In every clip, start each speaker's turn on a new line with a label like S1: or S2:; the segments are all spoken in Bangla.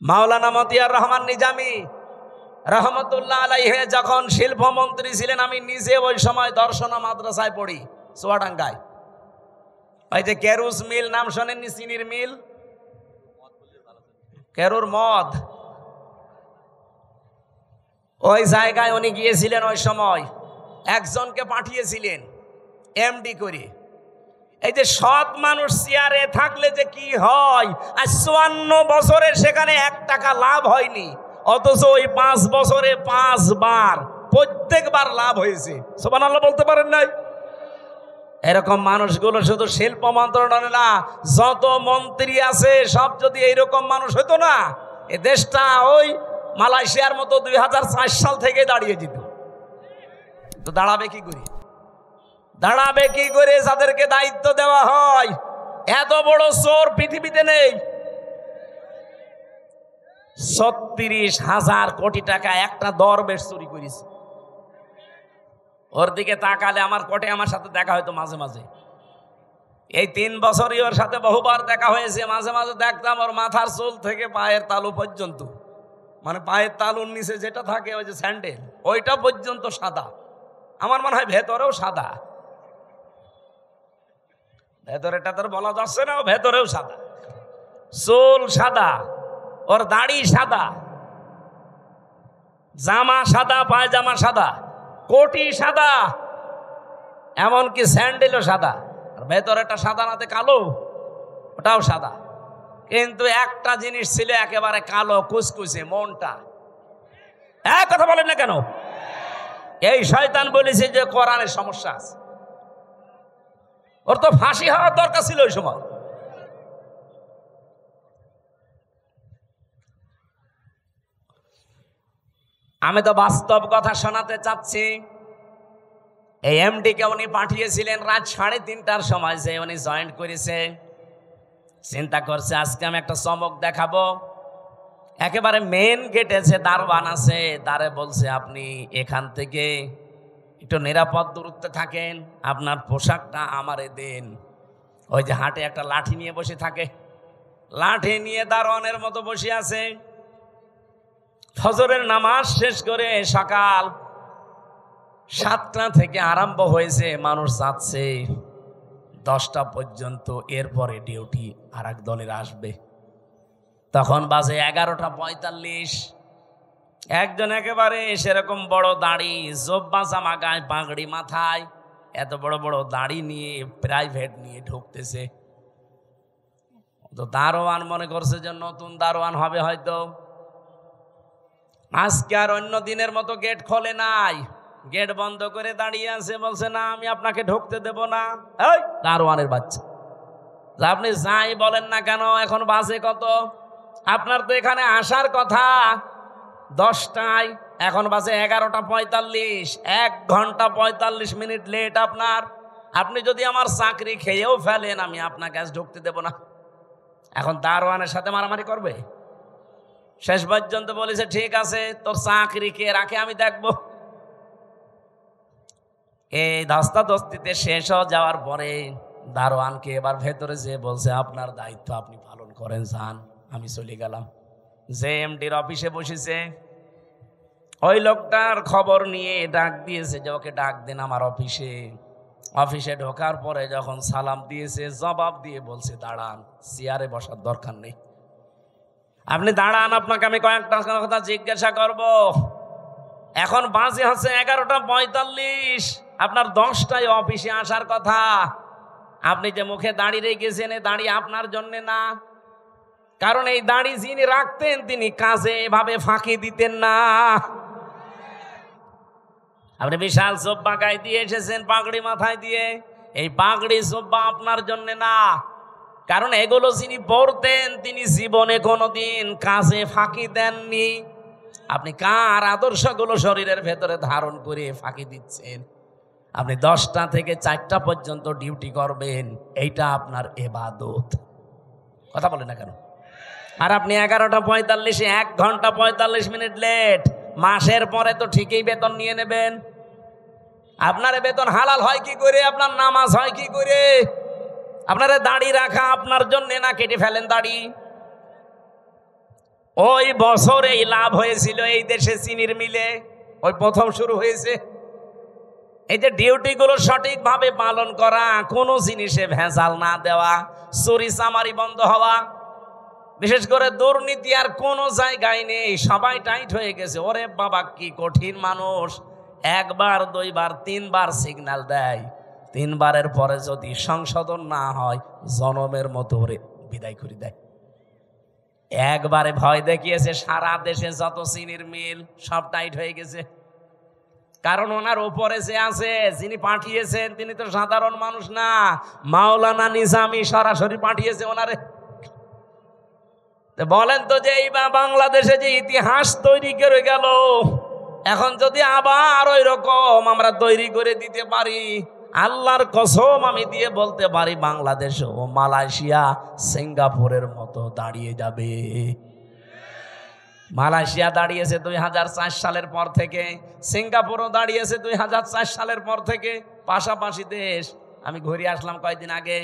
S1: মাওলানা মতিয়ার রহমান নিজামী রহমতুল্লাহ আলাইহি যখন শিল্পমন্ত্রী ছিলেন, আমি নিজে ওই সময় দর্শনা মাদ্রাসায় পড়ি চুয়াডাঙ্গায়। ওই যে কেরুস মিল নাম শোনেননি? চিনির মিল, কেরুর মদ, ওই জায়গায় উনি গিয়েছিলেন। ওই সময় একজনকে পাঠিয়েছিলেন এমডি করে। এই যে সৎ মানুষ চেয়ারে থাকলে যে কি হয়, আর 54 বছরে সেখানে 1 টাকা লাভ হয়নি, অথচ ওই 5 বছরে 5 বার প্রত্যেকবার লাভ হয়েছে। সুবহানাল্লাহ বলতে পারেন নাই? এরকম মানুষগুলো শুধু শিল্প মন্ত্রণালয় না, যত মন্ত্রী আছে সব যদি এইরকম মানুষ হতো না, এ দেশটা ওই মালয়েশিয়ার মতো 2004 সাল থেকে দাঁড়িয়ে যেত। তো দাঁড়াবে কি করে? দাঁড়াবে কি করে যাদেরকে দায়িত্ব দেওয়া হয়? এত বড় চোর পৃথিবীতে নেই। 36,000 কোটি টাকা একটা দরবেশ চুরি করেছে। ওর দিকে তাকালে আমার কোটে আমার সাথে দেখা হয়তো মাঝে মাঝে। এই 3 বছরই ওর সাথে বহুবার দেখা হয়েছে। মাঝে মাঝে দেখতাম ওর মাথার চুল থেকে পায়ের তালু পর্যন্ত, মানে পায়ের তালুর নিচে যেটা থাকে ওই যে স্যান্ডেল, ওইটা পর্যন্ত সাদা। আমার মনে হয় ভেতরেও সাদা। ভেতরেটা তোর বলা যাচ্ছে না, ভেতরেও সাদা, চুল সাদা, ওর দাড়ি সাদা, জামা সাদা, পায়জামা সাদা, কোটি সাদা, এমনকি স্যান্ডেলও সাদা। আর ভেতরেটা সাদা নাতে কালো, ওটাও সাদা। কিন্তু একটা জিনিস ছিল একেবারে কালো কুচকুচে, মনটা। এক কথা বলেন না কেন? এই শয়তান বলেছে যে কোরআনের সমস্যা আছে। ওর তো ফাঁসি হওয়ার দরকার ছিল ওই সময়। আমি তো বাস্তব কথা শোনাতে চাচ্ছি। এই এমডি কে উনি পাঠিয়েছিলেন রাত 3:30টার সময়, যে উনি জয়েন করেছে। চিন্তা করছে আজকে আমি একটা চমক দেখাবো। একেবারে মেন গেটে যে দারোয়ান আছে, তারে বলছে আপনি এখান থেকে একটু নিরাপদ দূরত্বে থাকেন, আপনার পোশাকটা আমারে দেন। ওই যে হাটে একটা লাঠি নিয়ে বসে থাকে, লাঠি নিয়ে দারোয়ানের মতো বসে আছে। ফজরের নামাজ শেষ করে সকাল 7টা থেকে আরম্ভ হয়েছে, মানুষ যাচ্ছে 10টা পর্যন্ত। এরপরে ডিউটি আর এক দলের আসবে। তখন বাজে 11:45। একজন একেবারে সেরকম বড় দাড়ি, জব্বা জামা গায়ে, পাগড়ি মাথায়, এত বড় বড় দাড়ি নিয়ে প্রাইভেট নিয়ে ঢুকতেছে। তো দারোয়ান মনে করছে যে নতুন দারোয়ান হবে হয়তো। আজকে আর অন্য দিনের মতো গেট খোলে নাই, গেট বন্ধ করে দাঁড়িয়ে আছে। বলছে না, আমি আপনাকে ঢুকতে দেব না। এই দারোয়ানের বাচ্চা, আপনি যাই বলেন না কেন, এখন বাজে কত? আপনার তো এখানে আসার কথা 10টায়, এখন বাজে 11:45, 1 ঘন্টা 45 মিনিট লেট আপনার। আপনি যদি আমার চাকরি খেয়েও ফেলেন, আমি আপনাকে আজ ঢুকতে দেব না। এখন দারোয়ানের সাথে মারামারি করবে। শেষ পর্যন্ত বলেছে ঠিক আছে, তোর চাকরি কে রাখে আমি দেখব। এই ধস্তাধস্তিতে শেষ হয়ে যাওয়ার পরে দারোয়ানকে এবার ভেতরে যেয়ে বলছে আপনার দায়িত্ব আপনি পালন করেন, যান। আমি চলে গেলাম। যে এমডির অফিসে বসেছে, ওই লোকটার খবর নিয়ে ডাক দিয়েছে যে ওকে ডাক দেন আমার অফিসে। অফিসে ঢোকার পরে যখন সালাম দিয়েছে, জবাব দিয়ে বলছে দাঁড়ান, চেয়ারে বসার দরকার নেই, আপনি দাঁড়ান, আপনাকে আমি কয়েকটা কথা জিজ্ঞাসা করব। এখন বাজে হচ্ছে 11:45, আপনার 10টায় অফিসে আসার কথা। আপনি যে মুখে দাড়ি রেখেছেন, এই দাড়ি আপনার জন্য না, কারণ এই দাড়ি যিনি রাখতেন তিনি কাজে এভাবে ফাঁকি দিতেন না। আপনি বিশাল জব্বা গায়ে দিয়ে এসেছেন, পাগড়ি মাথায় দিয়ে, এই পাগড়ি জব্বা আপনার জন্য না, কারণ এগুলো যিনি পরতেন তিনি জীবনে কোনোদিন কাজে ফাঁকি দেননি। আপনি কার আদর্শগুলো শরীরের ভেতরে ধারণ করে ফাঁকি দিচ্ছেন? আপনি 10টা থেকে 4টা পর্যন্ত ডিউটি করবেন, এইটা আপনার ইবাদত। কথা বলেন না কেন? আর আপনি 11:45, 1 ঘন্টা 45 মিনিট লেট। মাসের পরে তো ঠিকই বেতন নিয়ে নেবেন। আপনার বেতন হালাল হয় কি করে? আপনার নামাজ হয় কি করে? আপনার দাড়ি রাখা আপনার জন্য না, কেটে ফেলেন দাড়ি। ওই বছর এই লাভ হয়েছিল এই দেশে চিনির মিলে, ওই প্রথম শুরু হয়েছে। এই যে ডিউটি গুলো সঠিকভাবে পালন করা, কোনো জিনিসে ভেজাল না দেওয়া, চুরি চামারি বন্ধ হওয়া, বিশেষ করে দুর্নীতি আর কোনো জায়গায় নেই, সবাই টাইট হয়ে গেছে। ওরে বাবা কি কঠিন মানুষ, একবার দুইবার তিনবার সিগন্যাল দেয়, তিনবারের পরে যদি সংশোধন না হয় জনমের মতো ওরে বিদায় করে দেয়। একবারে ভয় দেখিয়েছে, সারা দেশে যত চিনির মিল সব টাইট হয়ে গেছে। কারণ ওনার উপরে যে আছে, যিনি পাঠিয়েছেন তিনি তো সাধারণ মানুষ না, মাওলানা নিজামী সরাসরি পাঠিয়েছে ওনারে। বলেন তো যে এই বাংলাদেশে যে ইতিহাস তৈরি করে গেল, এখন যদি আবার ওই রকম আমরা তৈরি করে দিতে পারি, আল্লাহর কসম আমি দিয়ে বলতে পারি বাংলাদেশ ও মালয়েশিয়া সিঙ্গাপুরের মতো দাঁড়িয়ে যাবে। মালয়েশিয়া দাঁড়িয়েছে 2004 সালের পর থেকে, সিঙ্গাপুরও দাঁড়িয়েছে 2004 সালের পর থেকে, পাশাপাশি দেশ। আমি ঘুরে আসলাম কয়েকদিন আগে।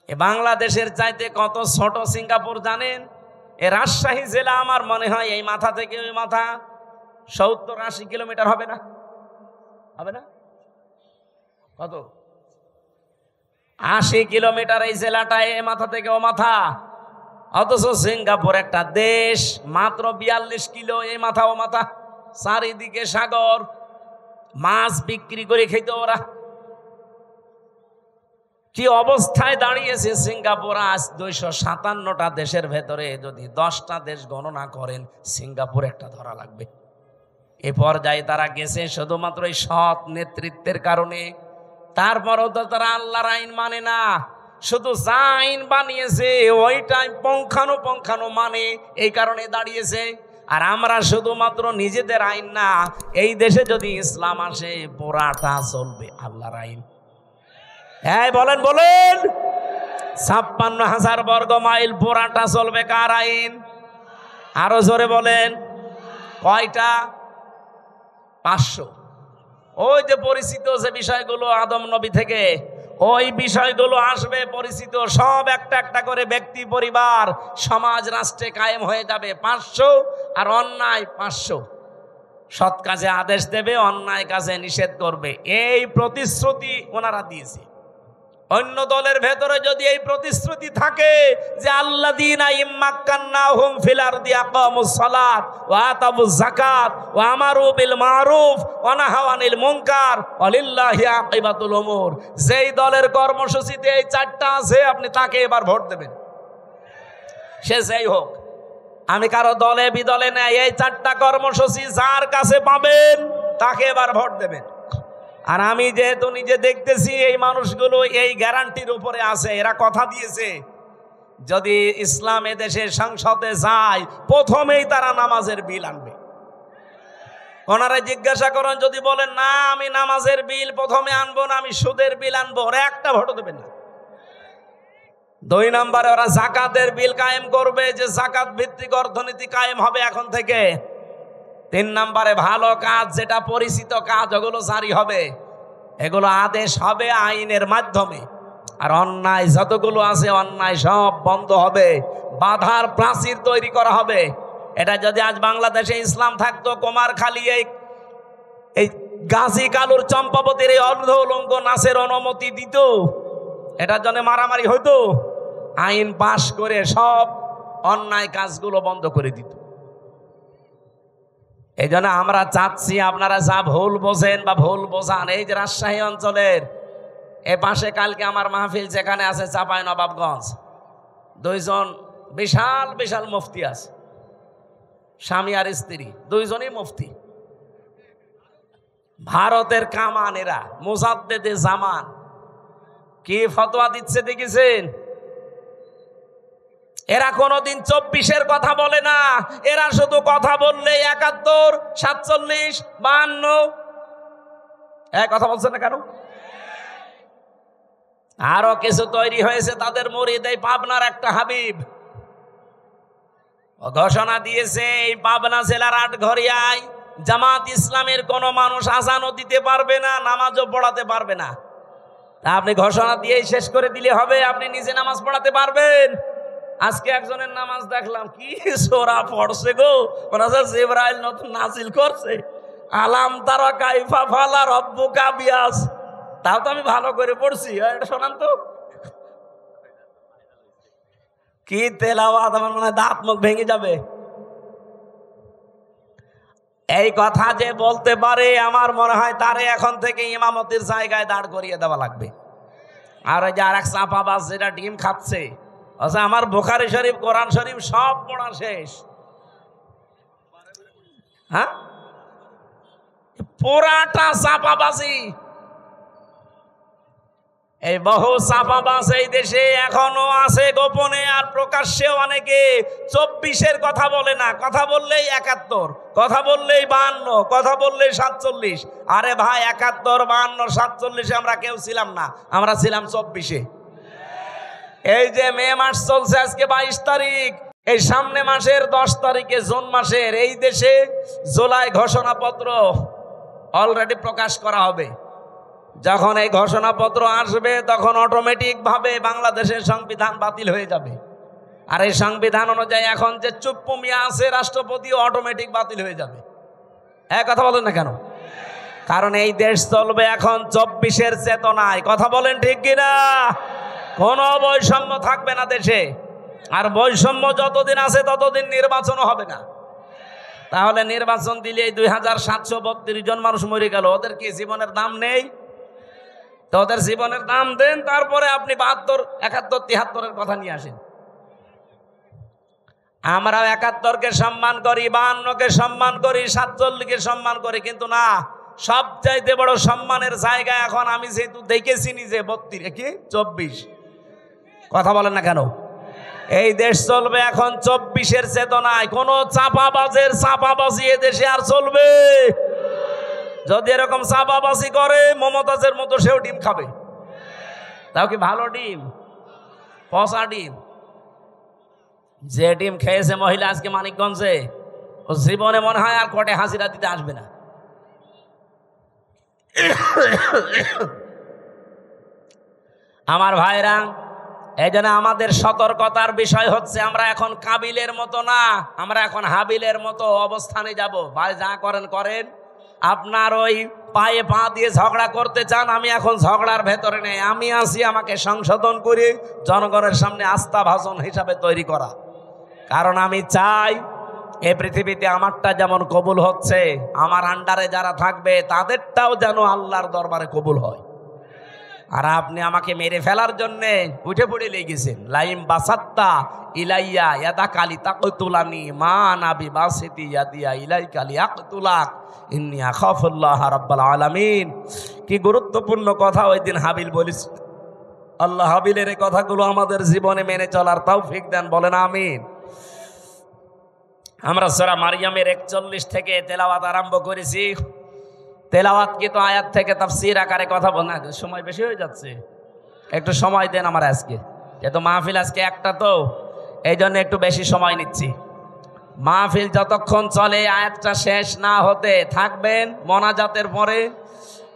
S1: এ বাংলাদেশের চাইতে কত ছোট সিঙ্গাপুর জানেন? এ রাজশাহী জেলা আমার মনে হয় এই মাথা থেকে ওই মাথা 70-80 কিলোমিটার হবে না? হবে না? কত? 80 কিলোমিটার এই জেলাটা, এ মাথা থেকে ও মাথা। অথচ সিঙ্গাপুর একটা দেশ, মাত্র 42 কিলো এই মাথা ও মাথা, চারিদিকে সাগর, মাছ বিক্রি করে খেত ওরা। কি অবস্থায় দাঁড়িয়েছে সিঙ্গাপুর আজ? 257টা দেশের ভেতরে যদি 10টা দেশ গণনা করেন, সিঙ্গাপুর একটা ধরা লাগবে। এ পর্যায়ে তারা গেছে শুধুমাত্র এই সৎ নেতৃত্বের কারণে। তারপরও তো তারা আল্লাহর আইন মানে না, শুধু যা আইন বানিয়েছে ওইটাই পঙ্খানো মানে, এই কারণে দাঁড়িয়েছে। আর আমরা শুধুমাত্র নিজেদের আইন না, এই দেশে যদি ইসলাম আসে পুরাটা চলবে আল্লাহর আইন। হ্যাঁ বলেন বলেন, 56,000 বর্গ মাইল পুরাটা চলবে কার আইন? আরো জোরে বলেন, কয়টা? 500। ওই যে পরিচিত যে বিষয়গুলো আদম নবী থেকে, ওই বিষয়গুলো আসবে পরিচিত, সব একটা একটা করে ব্যক্তি, পরিবার, সমাজ, রাষ্ট্রে কায়েম হয়ে যাবে 500। আর অন্যায় 500। সৎ কাজে আদেশ দেবে, অন্যায় কাজে নিষেধ করবে, এই প্রতিশ্রুতি ওনারা দিয়েছে। অন্য দলের ভেতরে যদি এই প্রতিশ্রুতি থাকে যে আল্লাযীনা ইম্মাক্কান্নাহুম ফিল আরদি আকামুস সালাত ওয়া আতাবুজ যাকাত ওয়া আমারু বিল মারুফ ওয়া নাহাউ আনিল মুনকার ওয়ালিল্লাহি আকিবাতুল উমুর, যেই দলের কর্মসূচিতে এই চারটা আছে আপনি তাকে এবার ভোট দেবেন, সে যেই হোক। আমি কারো দলে বিদলে নাই, এই চারটা কর্মসূচি যার কাছে পাবেন তাকে এবার ভোট দেবেন। আর আমি যেহেতু নিজে দেখতেছি এই মানুষগুলো এই গ্যারান্টির উপরে আছে, এরা কথা দিয়েছে যদি ইসলাম এদেশে সংসদে যায় প্রথমেই তারা নামাজের বিল আনবে। ওনারা জিজ্ঞাসা করেন, যদি বলেন না আমি নামাজের বিল প্রথমে আনবো না, আমি সুদের বিল আনবো, ওরা একটা ভোটও দেবেন না। 2 নম্বরে ওরা যাকাতের বিল কায়েম করবে, যে যাকাত ভিত্তিক অর্থনীতি কায়েম হবে এখন থেকে। 3 নম্বরে ভালো কাজ, যেটা পরিচিত কাজ, ওগুলো জারি হবে, এগুলো আদেশ হবে আইনের মাধ্যমে। আর অন্যায় যতগুলো আছে অন্যায় সব বন্ধ হবে, বাধার প্রাচীর তৈরি করা হবে। এটা যদি আজ বাংলাদেশে ইসলাম থাকতো, কুমারখালী এই গাজী কালুর চম্পাবতীর এই অর্ধ উলঙ্গ নাচের অনুমতি দিত, এটার জন্য মারামারি হইতো, আইন পাশ করে সব অন্যায় কাজগুলো বন্ধ করে দিত। এই জন্য আমরা চাচ্ছি আপনারা যা ভুল বোঝেন বা ভুল বোঝান, এই যে রাজশাহী অঞ্চলের এ পাশে কালকে আমার মাহফিল যেখানে আছে চাঁপাইনবাবগঞ্জ, 2 জন বিশাল বিশাল মুফতি আছে, স্বামী আর স্ত্রী 2 জনই মুফতি, ভারতের কামান, এরা মুজাদ্দেদে জামান। কি ফতোয়া দিচ্ছে দেখেছেন? এরা কোনোদিন 24-এর কথা বলে না, এরা শুধু কথা বললে 71, 47, 52 কথা বলছে না কেন? আরো কিছু তৈরি হয়েছে তাদের মুরিদ, এই পাবনার একটা হাবিব ঘোষণা দিয়েছে এই পাবনা জেলার আটঘরিয়ায় জামাত ইসলামের কোন মানুষ আজানও দিতে পারবে না, নামাজও পড়াতে পারবে না। তা আপনি ঘোষণা দিয়েই শেষ করে দিলে হবে? আপনি নিজে নামাজ পড়াতে পারবেন? আজকে একজনের নামাজ দেখলাম, কি সোরা পড়ছে গো, মনে হচ্ছে জিবরাইল নতুন নাজিল করছে। আলাম তারা কাইফা ফালা রব্বুকা বিয়াস। তাও তো আমি ভালো করে পড়ছি, এটা শোনান তো। কি তেলাওয়াত, আমার মনে হয় দাঁত মুখ ভেঙে যাবে। এই কথা যে বলতে পারে, আমার মনে হয় তারে এখন থেকে ইমামতির জায়গায় দাঁড় করিয়ে দেওয়া লাগবে। আর ওই যে আর এক চাপাবাজ যেটা ডিম খাচ্ছে, আচ্ছা আমার বুখারী শরীফ, কোরআন শরীফ সব পড়া শেষ, হ্যাঁ পুরাটা চাপাবাজি। এই বহু চাপাবাজ এই দেশে এখনো আছে গোপনে, আর প্রকাশ্যেও অনেকে 24-এর কথা বলে না, কথা বললেই 71, কথা বললেই 52, কথা বললেই 47। আরে ভাই 71, 52, 47 আমরা কেউ ছিলাম না, আমরা ছিলাম 24-এ। এই যে মে মাস চলছে, আজকে 22 তারিখ, এই সামনে মাসের 10 তারিখে জুন মাসের এই দেশে জুলাই ঘোষণাপত্র অলরেডি প্রকাশ করা হবে। যখন এই ঘোষণাপত্র আসবে তখন অটোমেটিক ভাবে বাংলাদেশের সংবিধান বাতিল হয়ে যাবে। আর এই সংবিধান অনুযায়ী এখন যে চুপ্পু মিয়া আছে রাষ্ট্রপতিও অটোমেটিক বাতিল হয়ে যাবে। এক কথা বলেন না কেন? কারণ এই দেশ চলবে এখন 24-এর চেতনায়। কথা বলেন ঠিক কিনা? কোনো বৈষম্য থাকবে না দেশে, আর বৈষম্য যতদিন আছে ততদিন নির্বাচনও হবে না। তাহলে নির্বাচন দিলে 2732 জন মানুষ মরে গেল, ওদের কি জীবনের দাম নেই? তো ওদের জীবনের দাম দেন, তারপরে আপনি 72, 71, 73-এর কথা নিয়ে আসেন। আমরাও 71-কে সম্মান করি, 52-কে সম্মান করি, 47-কে সম্মান করি, কিন্তু না, সবচাইতে বড় সম্মানের জায়গা এখন আমি যেহেতু দেখেছি নিজে 24 কথা বলেন না কেন? এই দেশ চলবে এখন 24-এর চেতনায়। কোন চাপাবাজের চাপাবাজি এ দেশে আর চলবে? যদি এরকম চাপাবাজি করে মমতাজের মতো সেও ডিম খাবে। তাও কি ভালো ডিম? পচা ডিম। যে ডিম খেয়েছে মহিলা আজকে মানিকগঞ্জে, ও জীবনে মনে হয় আর কোর্টে হাজিরা দিতে আসবে না। আমার ভাইরা, এই জন্য আমাদের সতর্কতার বিষয় হচ্ছে, আমরা এখন কাবিলের মতো না, আমরা এখন হাবিলের মতো অবস্থানে যাব। ভাই যা করেন করেন, আপনার ওই পায়ে পা দিয়ে ঝগড়া করতে চান, আমি এখন ঝগড়ার ভেতরে নেই, আমি আছি আমাকে সংশোধন করে জনগণের সামনে আস্থা ভাষণ হিসাবে তৈরি করা। কারণ আমি চাই এই পৃথিবীতে আমারটা যেমন কবুল হচ্ছে, আমার আন্ডারে যারা থাকবে তাদেরটাও যেন আল্লাহর দরবারে কবুল হয়। আর আপনি আমাকে মেরে ফেলার জন্য উঠে পড়ে লেগেছেন। লাইম বাসাত্তা ইলাইয়া ইয়াদা কালি তাকতুলানি মা নাবি বাসিতি ইয়াদিয়া ইলাই কালি আকতুলাক ইন্নী আখাফুল্লাহ রাব্বাল আলামিন। কি গুরুত্বপূর্ণ কথা ওই দিন হাবিল বলিস। আল্লাহ হাবিলের এই কথাগুলো আমাদের জীবনে মেনে চলার তৌফিক দেন, বলেন আমিন। আমরা সূরা মারইয়ামের 41 থেকে তেলাওয়াত আরম্ভ করেছি। তেলাওয়াত কি তো আয়াত থেকে তাফসীর আকারে কথা বলা, সময় বেশি হয়ে যাচ্ছে, একটু সময় দেন আমার আজকে, যেহেতু মাহফিল আজকে একটা, তো এই জন্য একটু বেশি সময় নিচ্ছি। মাহফিল যতক্ষণ চলে আয়াতটা শেষ না হতে থাকবেন। মোনাজাতের পরে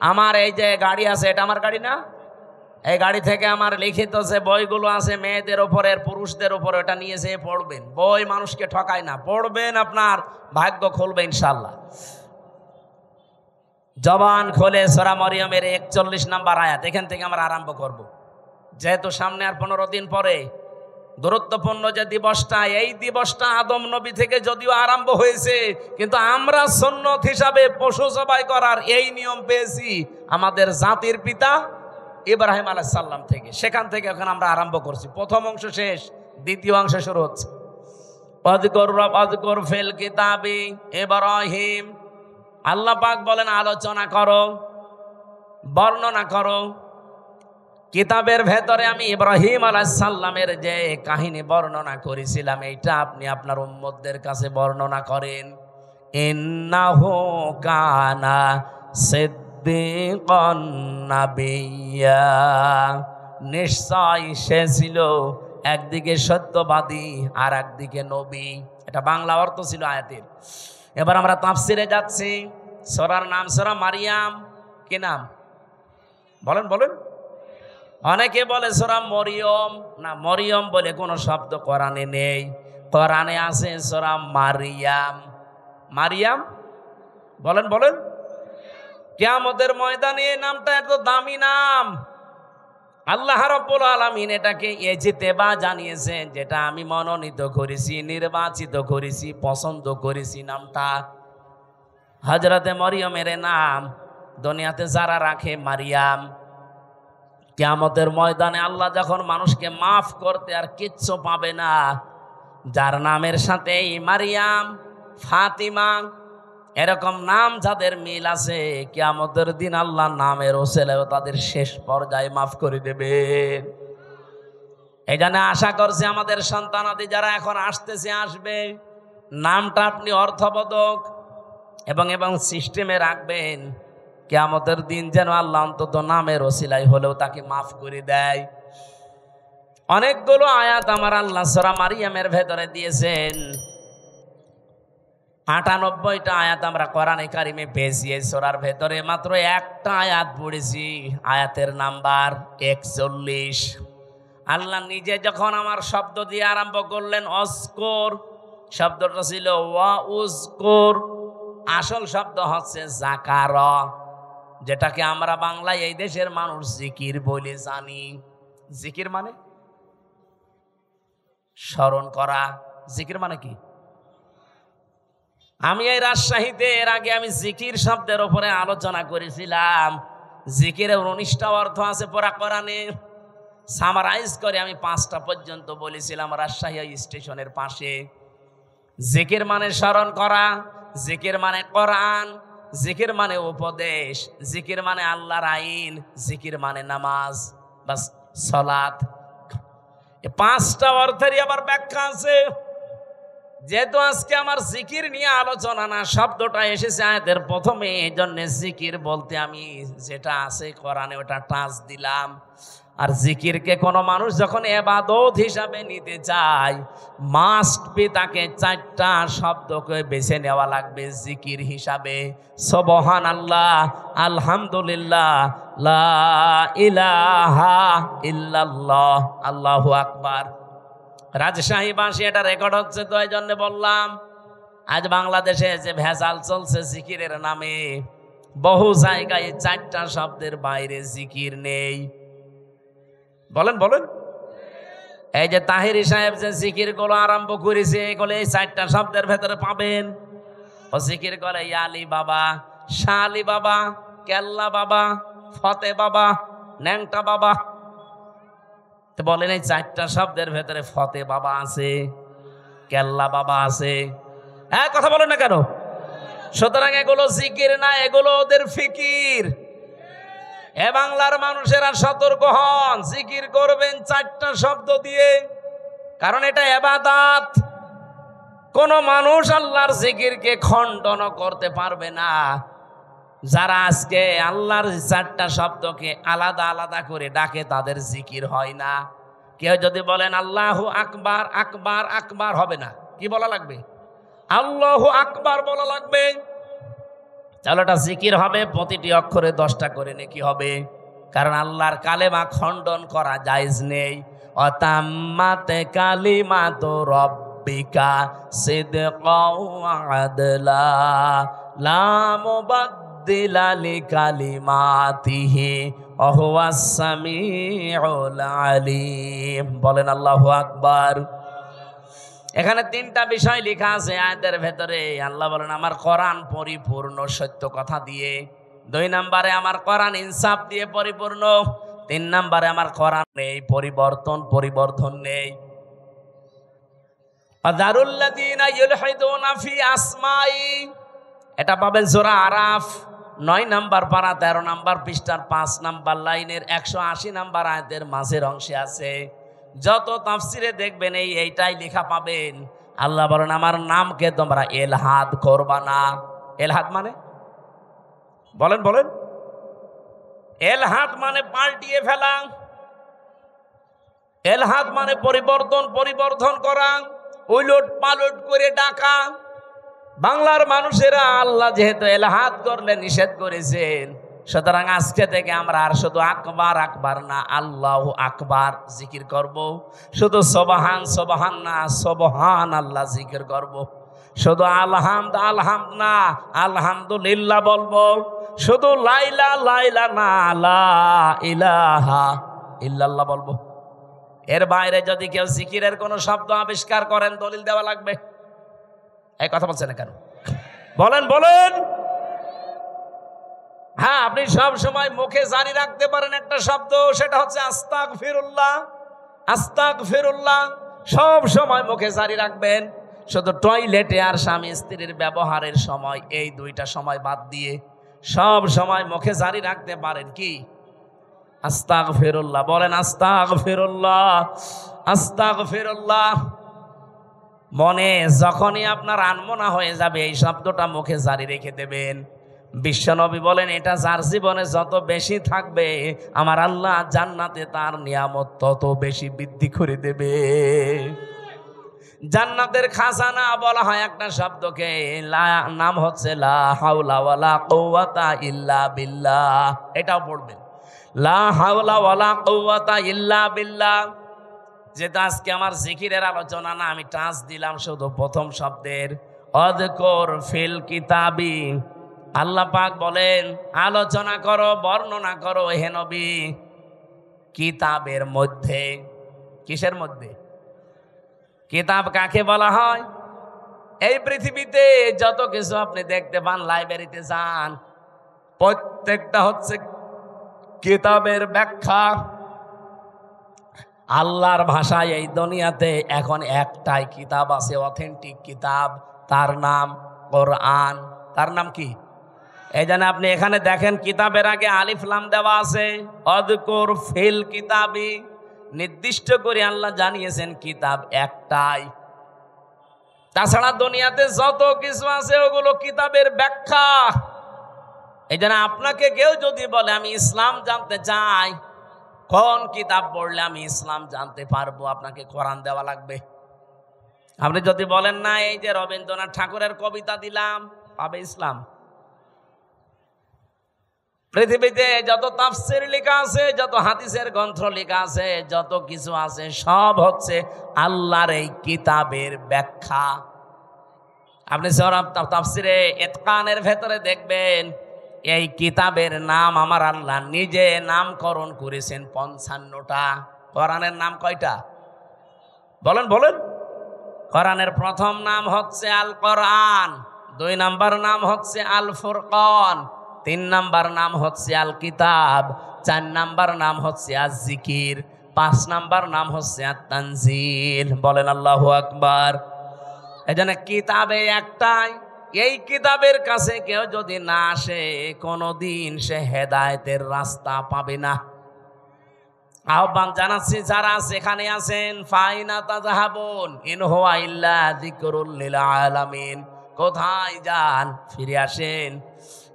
S1: আমার এই যে গাড়ি আছে, এটা আমার গাড়ি না, এই গাড়ি থেকে আমার লিখিত যে বইগুলো আছে মেয়েদের ওপরের পুরুষদের উপরে, ওটা নিয়ে যেয়ে পড়বেন। বই মানুষকে ঠকায় না, পড়বেন, আপনার ভাগ্য খুলবে ইনশাল্লাহ। জবান খোলে সূরা মারইয়ামের 41 নম্বর আয়াত, এখান থেকে আমরা আরম্ভ করব। যেহেতু সামনে আর 15 দিন পরে গুরুত্বপূর্ণ যে দিবসটা, এই দিবসটা আদম নবী থেকে যদিও আরম্ভ হয়েছে, কিন্তু আমরা সুন্নত হিসাবে পশু জবাই করার এই নিয়ম পেয়েছি আমাদের জাতির পিতা ইব্রাহিম আলাইহিস সালাম থেকে। সেখান থেকে এখন আমরা আরম্ভ করছি। প্রথম অংশ শেষ, দ্বিতীয় অংশ শুরু হচ্ছে। ওয়াযকুর ফিল কিতাবি ইব্রাহিম, আল্লাহ পাক বলেন আলোচনা করো, বর্ণনা করো। কিতাবের ভেতরে আমি ইব্রাহিম আলাইহিস সালামের যে কাহিনী বর্ণনা করেছিলাম, এইটা আপনি আপনার উম্মতদের কাছে বর্ণনা করেন। ইন্নাহু কানা সিদ্দিকান নাবিয়্যা, নিশ্চয় সে ছিল একদিকে সত্যবাদী আর একদিকে নবী। এটা বাংলা অর্থ ছিল আয়াতের। এবার আমরা তাফসিরে যাচ্ছি। সূরার নাম সূরা মারইয়াম। কি নাম বলেন? বলেন অনেকে বলে সূরা মরিয়ম, না, মরিয়ম বলে কোনো শব্দ কোরআনে নেই। কোরআনে আছে সূরা মারিয়াম। মারিয়াম বলেন বলেন। কিয়ামতের ময়দানে এই নামটা এত দামি নাম। আল্লাহ রাব্বুল আলামিন এটাকে ইজতিবা জানিয়েছেন, যেটা আমি মনোনীত করেছি, নির্বাচিত করেছি, পছন্দ করেছি। নামটা হযরতে মরিয়মের নাম দুনিয়াতে যারা রাখে মারিয়াম, কিয়ামতের ময়দানে আল্লাহ যখন মানুষকে মাফ করতে আর কিচ্ছু পাবে না, যার নামের সাথে মারিয়াম, ফাতিমা এরকম নাম যাদের মিল আছে, কিয়ামতের দিন আল্লাহ নামের ওসিলায় তাদের শেষ পর্যায়ে মাফ করে দেবেন। এই জন্য আশা করছি আমাদের সন্তানাদি যারা এখন আসতেছে, আসবে, নামটা আপনি অর্থবোধক এবং সিস্টেমে রাখবেন। কিয়ামতের দিন যেন আল্লাহ অন্তত নামের ওসিলায় হলেও তাকে মাফ করে দেয়। অনেকগুলো আয়াত আমার আল্লাহ সূরা মারিয়ামের ভেতরে দিয়েছেন। ৯৮টা আয়াত আমরা কোরআনে কারিমে পেয়েছি। এই সূরার ভেতরে মাত্র একটা আয়াত পড়েছি, আয়াতের নাম্বার ৪১। আল্লাহ নিজে যখন আমার শব্দ দিয়ে আরম্ভ করলেন অস্কর, শব্দটা ছিল ওয়া উজকুর, আসল শব্দ হচ্ছে যাকার, যেটাকে আমরা বাংলায় এই দেশের মানুষ জিকির বলে জানি। জিকির মানে স্মরণ করা। জিকির মানে কি? আমি এই রাজশাহীতে এর আগে আমি জিকির শব্দের উপরে আলোচনা করেছিলাম। জিকিরের ১৯টা অর্থ আছে পুরা কোরআনে। সামারাইজ করে আমি 5টা পর্যন্ত বলেছিলাম রাজশাহী স্টেশনের পাশে। জিকির মানে স্মরণ করা, জিকির মানে কোরআন, জিকির মানে উপদেশ, জিকির মানে আল্লাহর আইন, জিকির মানে নামাজ, বাস সালাত। এই 5টা অর্থেরই আবার ব্যাখ্যা আছে। যেহেতু আজকে আমার জিকির নিয়ে আলোচনা না, শব্দটা এসেছে আয়াতের প্রথমে, এই জন্য জিকির বলতে আমি যেটা আছে কোরআনে ওটা টাচ দিলাম। আর জিকিরকে কোনো মানুষ যখন ইবাদত হিসাবে নিতে চায়, মাস্ট বি তাকে 4টা শব্দকে বেছে নেওয়া লাগবে জিকির হিসাবে। সুবহানাল্লাহ, আলহামদুলিল্লাহ, লা ইলাহা ইল্লাল্লাহ, আল্লাহু আকবার। রাজশাহী ভাষী এটা রেকর্ড হচ্ছে, তো এই জন্য বললাম। আজ বাংলাদেশে যে ভেজাল চলছে জিকিরের নামে, বহু জায়গায় 4টা শব্দের বাইরে জিকির নেই। বলেন বলেন। এই যে তাহিরি সাহেব যে জিকির গুলো আরম্ভ করেছে, এগুলো এই 4টা শব্দের ভেতরে পাবেন। ও জিকির করে ইয়ালি বাবা, শালি বাবা, কেল্লা বাবা, ফতে বাবা, ন্যাংটা বাবা। তো বলেন এই 4টা শব্দের ভেতরে ফতে বাবা আছে, কেল্লা বাবা আছে। হ্যাঁ, কথা বলেন না কেন? সুতরাং এগুলো জিকির না, এগুলো ওদের ফিকির। এ বাংলার মানুষেরা সতর্ক হন, জিকির করবেন 4টা শব্দ দিয়ে, কারণ এটা ইবাদত। কোন মানুষ আল্লাহর জিকিরকে খণ্ডন করতে পারবে না। যারা আজকে আল্লাহর 4টা শব্দকে আলাদা আলাদা করে ডাকে, তাদের জিকির হয় না। কেউ যদি বলেন আল্লাহু আকবার, আকবার আকবার হবে না, কি বলা লাগবে? আল্লাহু আকবার বলা লাগবে। চলো, এটা জিকির হবে, প্রতিটি অক্ষরে 10টা করে নেকি হবে। কারণ আল্লাহর কালেমা খণ্ডন করা জায়েজ নেই। অতাম্মাত কালিমাতু রাব্বিকা সিদকাও ওয়া আদলা লা মুবাদদিলা লিকালিমাতিহি ওয়া হুয়াস সামিউল আলিম। বলেন আল্লাহু আকবার। এখানে 3টা বিষয় লেখা আছে আয়াতের ভেতরে। আল্লাহ বলেন আমার কোরআন পরিপূর্ণ সত্য কথা দিয়ে। 2 নম্বরে আমার কোরআন ইনসাফ দিয়ে পরিপূর্ণ। 3 নম্বরে আমার কোরআন নেই পরিবর্ধন নেই। আযারুল্লাযীনা ইউলহিদুনা ফি আসমাই, এটা পাবেন সূরা আরাফ 9 নম্বর পারা 13 নম্বর পৃষ্ঠার 5 নম্বর লাইনের 180 নম্বর আয়াতের মাঝের অংশে আছে। যত তাফসিরে দেখবেন এইটাই লেখা পাবেন। আল্লাহ বলেন আমার নামকে তোমরা এলহাদ করবা না। এলহাদ মানে বলেন বলেন। এলহাদ মানে পাল্টিয়ে ফেলা, এলহাদ মানে পরিবর্ধন করা, উলট পালট করে ডাকা। বাংলার মানুষেরা আল্লাহ যেহেতু এলহাদ করলে নিষেধ করেছেন, সুতরাং আজকে থেকে আমরা আর শুধু আকবার আকবার না, আল্লাহু আকবার জিকির করব। শুধু সুবহান সুবহান না, সুবহান আল্লাহ জিকির করব। শুধু আলহামদ আলহামদ না, আলহামদুলিল্লাহ বলবো। শুধু লাইলা লাইলা না, লা ইলাহা ইল্লাল্লাহ বলবো। এর বাইরে যদি কেউ জিকিরের কোনো শব্দ আবিষ্কার করেন, দলিল দেওয়া লাগবে। এই কথা বলছেন না কেন? বলেন বলেন। হ্যাঁ, আপনি সব সময় মুখে জারি রাখতে পারেন একটা শব্দ, সেটা হচ্ছে আস্তাগফিরুল্লাহ। আস্তাগফিরুল্লাহ সব সময় মুখে জারি রাখবেন। শুধু টয়লেটে আর স্বামী স্ত্রীর ব্যবহারের সময়, এই দুইটা সময় বাদ দিয়ে সব সময় মুখে জারি রাখতে পারেন কি? আস্তাগফিরুল্লাহ। বলেন আস্তাগফিরুল্লাহ, আস্তাগফিরুল্লাহ। মনে যখনই আপনার আনমনা হয়ে যাবে, এই শব্দটা মুখে জারি রেখে দেবেন। বিশ্বনবী বলেন, এটা যার জীবনে যত বেশি থাকবে, আমার আল্লাহ জান্নাতে তার নিয়ামত তত বেশি বৃদ্ধি করে দেবে। জান্নাতের খাজানা বলা হয় একটা শব্দকে, নাম হচ্ছে লা হাওলা ওয়ালা কুওয়াতা ইল্লা বিল্লাহ। এটাও পড়বেন, লা হাওলা ওয়ালা কুওয়াতা ইল্লা বিল্লাহ। যেটা আজকে আমার জিকিরের আলোচনা না, আমি টাচ দিলাম শুধু প্রথম শব্দের। অযকুর ফিল কিতাবি, আল্লাহ পাক বলেন আলোচনা করো, বর্ণনা করো হে নবী, কিতাবের মধ্যে। কিসের মধ্যে? কিতাব কাকে বলা হয়? এই পৃথিবীতে যত কিছু আপনি দেখতে পান, লাইব্রেরিতে যান, প্রত্যেকটা হচ্ছে কিতাবের ব্যাখ্যা। আল্লাহর ভাষায় এই দুনিয়াতে এখন একটাই কিতাব আছে, অথেন্টিক কিতাব, তার নাম কোরআন। তার নাম কি? এই জন্য আপনি এখানে দেখেন কিতাবের আগে আলিফ লাম দেওয়া আছে, অযকুর ফিল কিতাবি। নির্দিষ্ট করে আল্লাহ জানিয়েছেন কিতাব একটাই। তাছাড়া দুনিয়াতে যত কিছু আছে ওগুলো কিতাবের ব্যাখ্যা। এই জন্য আপনাকে কেউ যদি বলে আমি ইসলাম জানতে চাই, কোন কিতাব পড়লে আমি ইসলাম জানতে পারবো, আপনাকে কোরআন দেওয়া লাগবে। আপনি যদি বলেন না এই যে রবীন্দ্রনাথ ঠাকুরের কবিতা দিলাম, পাবে ইসলাম? পৃথিবীতে যত তাফসীর লেখা আছে, যত হাদিসের গ্রন্থ লেখা আছে, যত কিছু আছে, সব হচ্ছে আল্লাহর এই কিতাবের ব্যাখ্যা। আপনি সূরা তাফসীরে ইতকানের ভেতরে দেখবেন এই কিতাবের নাম আমার আল্লাহ নিজে নামকরণ করেছেন 55টা। কোরআনের নাম কয়টা? বলেন বলেন। কোরআনের প্রথম নাম হচ্ছে আল কোরআন, 2 নাম্বার নাম হচ্ছে আল ফুরকান, 3 নাম্বার নাম হচ্ছে আল কিতাব, 4 নাম্বার নাম হচ্ছে আজ জিকির, 5 নাম্বার নাম হচ্ছে আত তানজিল। বলেন আল্লাহু আকবার। এজন্য কিতাবে একটাই। এই কিতাবের কাছে কেউ যদি না আসে, কোনোদিন সে হেদায়েতের রাস্তা পাবে না। আহ্বান জানাচ্ছি যারা সেখানে আছেন, ফাইনা তাযাহাবুন ইন হুয়া ইল্লা যিকরুল লিল আলামিন। কোথায় যান? ফিরে আসেন।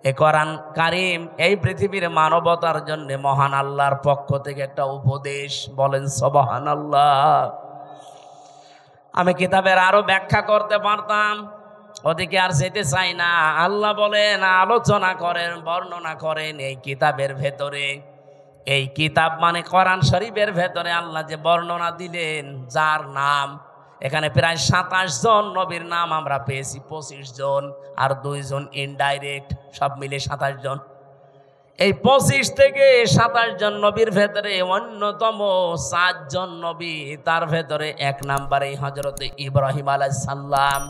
S1: এ কোরআন কারীম এই পৃথিবীর মানবতার জন্য মহান আল্লাহর পক্ষ থেকে একটা উপদেশ। বলেন সুবহানাল্লাহ। আমি কিতাবের আরো ব্যাখ্যা করতে পারতাম, ওদিকে আর যেতে চাই না। আল্লাহ বলেন আলোচনা করেন, বর্ণনা করেন এই কিতাবের ভেতরে। এই কিতাব মানে কোরআন শরীফের ভেতরে আল্লাহ যে বর্ণনা দিলেন, যার নাম এখানে প্রায় 27 জন নবীর নাম আমরা পেয়েছি, 25 জন আর 2 জন ইনডাইরেক্ট, সব মিলে 27 জন। এই 25 থেকে 27 জন নবীর ভেতরে অন্যতম 4 জন নবী, তার ভেতরে 1 নম্বরে হযরত ইব্রাহিম আলাইহিস সালাম।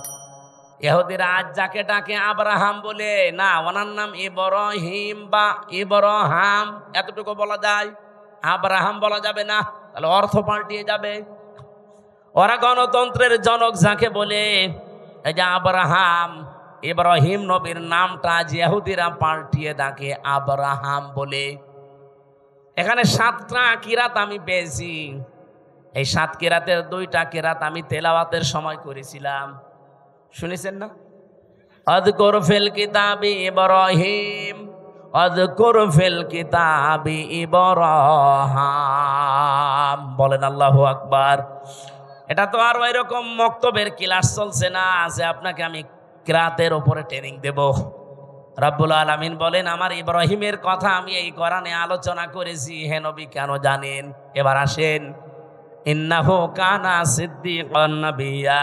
S1: ইহুদিরা আজ যাকে ডাকে আব্রাহাম বলে, না, ওনার নাম ইব্রাহিম বা ইব্রাহাম, এতটুকু বলা যায়। আব্রাহাম বলা যাবে না, তাহলে অর্থ পাল্টিয়ে যাবে। ওরা গণতন্ত্রের জনক যাকে বলে, এই যে আব্রাহাম, ইব্রাহিম নবীর নামটা ইহুদিরা পাল্টিয়ে ডাকে আব্রাহাম বলে। এখানে 7টা কিরাত আমি পেয়েছি। এই 7 কিরাতের 2টা কিরাত আমি তেলাওয়াতের সময় করেছিলাম, শুনেছেন না? আযকুর ফিল কিতাবি ইব্রাহিম, আযকুর ফিল কিতাবি ইব্রাহিম। বলেন আল্লাহু আকবার। এটা তো আর ওইরকম মক্তবের ক্লাস চলছে না যে আপনাকে আমি কিরাতের উপরে ট্রেনিং দেব। রব্বুল আলামিন বলেন, আমার ইব্রাহিমের কথা আমি এই কোরআনে আলোচনা করেছি। হে নবী, কেন জানেন? এবার আসেন। ইন্নাহু কানা সিদ্দিকান নাবিয়্যা,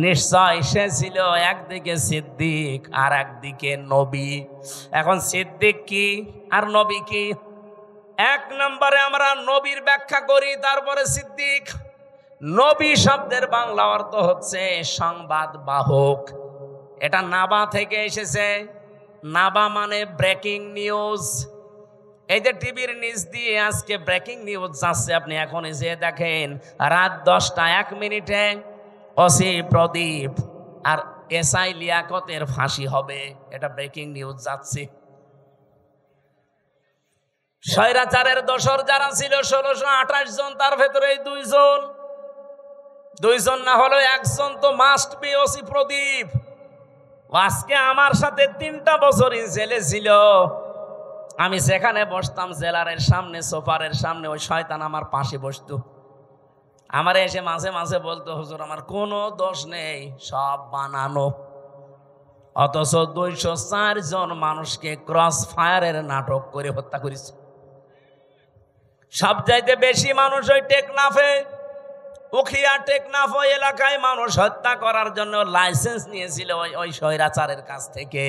S1: নিশ্চয় সে ছিল একদিকে সিদ্দিক আর একদিকে নবী। এখন সিদ্দিক কি আর নবী কি? এক নম্বরে আমরা নবীর ব্যাখ্যা করি, তারপরে সিদ্দিক। নবী শব্দের বাংলা অর্থ হচ্ছে সংবাদ বাহক। এটা নাবা থেকে এসেছে। নাবা মানে ব্রেকিং নিউজ। এই যে টিভির নিচ দিয়ে আজকে ব্রেকিং নিউজ যাচ্ছে, আপনি এখন এসে দেখেন রাত 10টা 1 মিনিটে ওসি প্রদীপ আর এসআই লিয়াকতের ফাঁসি হবে, এটা ব্রেকিং নিউজ যাচ্ছে। স্বৈরাচারের দোসর যারা ছিল 1628 জন, তার ভেতরে দুইজন না হলো একজন তো মাস্ট বি ওসি প্রদীপ। আজকে আমার সাথে 3টা বছরই জেলে ছিল। আমি সেখানে বসতাম জেলারের সামনে, সোফারের সামনে, ওই শয়তান আমার পাশে বসতো। আমার এসে মাঝে মাঝে বলতো, হুজুর আমার কোনো দোষ নেই, সব বানানো। অথচ 204 জন মানুষকে ক্রস ফায়ারের নাটক করে হত্যা করেছে। সবচাইতে বেশি মানুষ ওই টেকনাফে, উখিয়া টেকনাফ ওই এলাকায় মানুষ হত্যা করার জন্য লাইসেন্স নিয়েছিল ওই স্বৈরাচারের কাছ থেকে,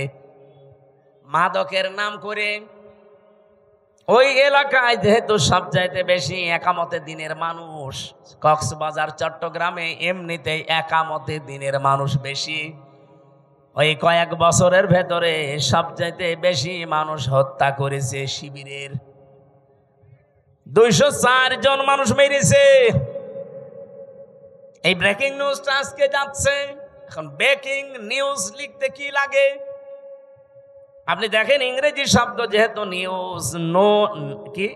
S1: মাদকের নাম করে। ওই এলাকায় যেহেতু সবচাইতে বেশি একামতে দিনের মানুষ, কক্সবাজার চট্টগ্রামে এমনিতেই একামতে দিনের মানুষ বেশি। ওই কয়েক বছরের ভেতরে সবচাইতে বেশি মানুষ হত্যা করেছে শিবিরের। 204 জন মানুষ মেরেছে। এই ব্রেকিং নিউজটা আজকে যাচ্ছে। এখন ব্রেকিং নিউজ লিখতে কি লাগে? আপনি দেখেন ইংরেজি শব্দ যেহেতু নিউজ, নো কি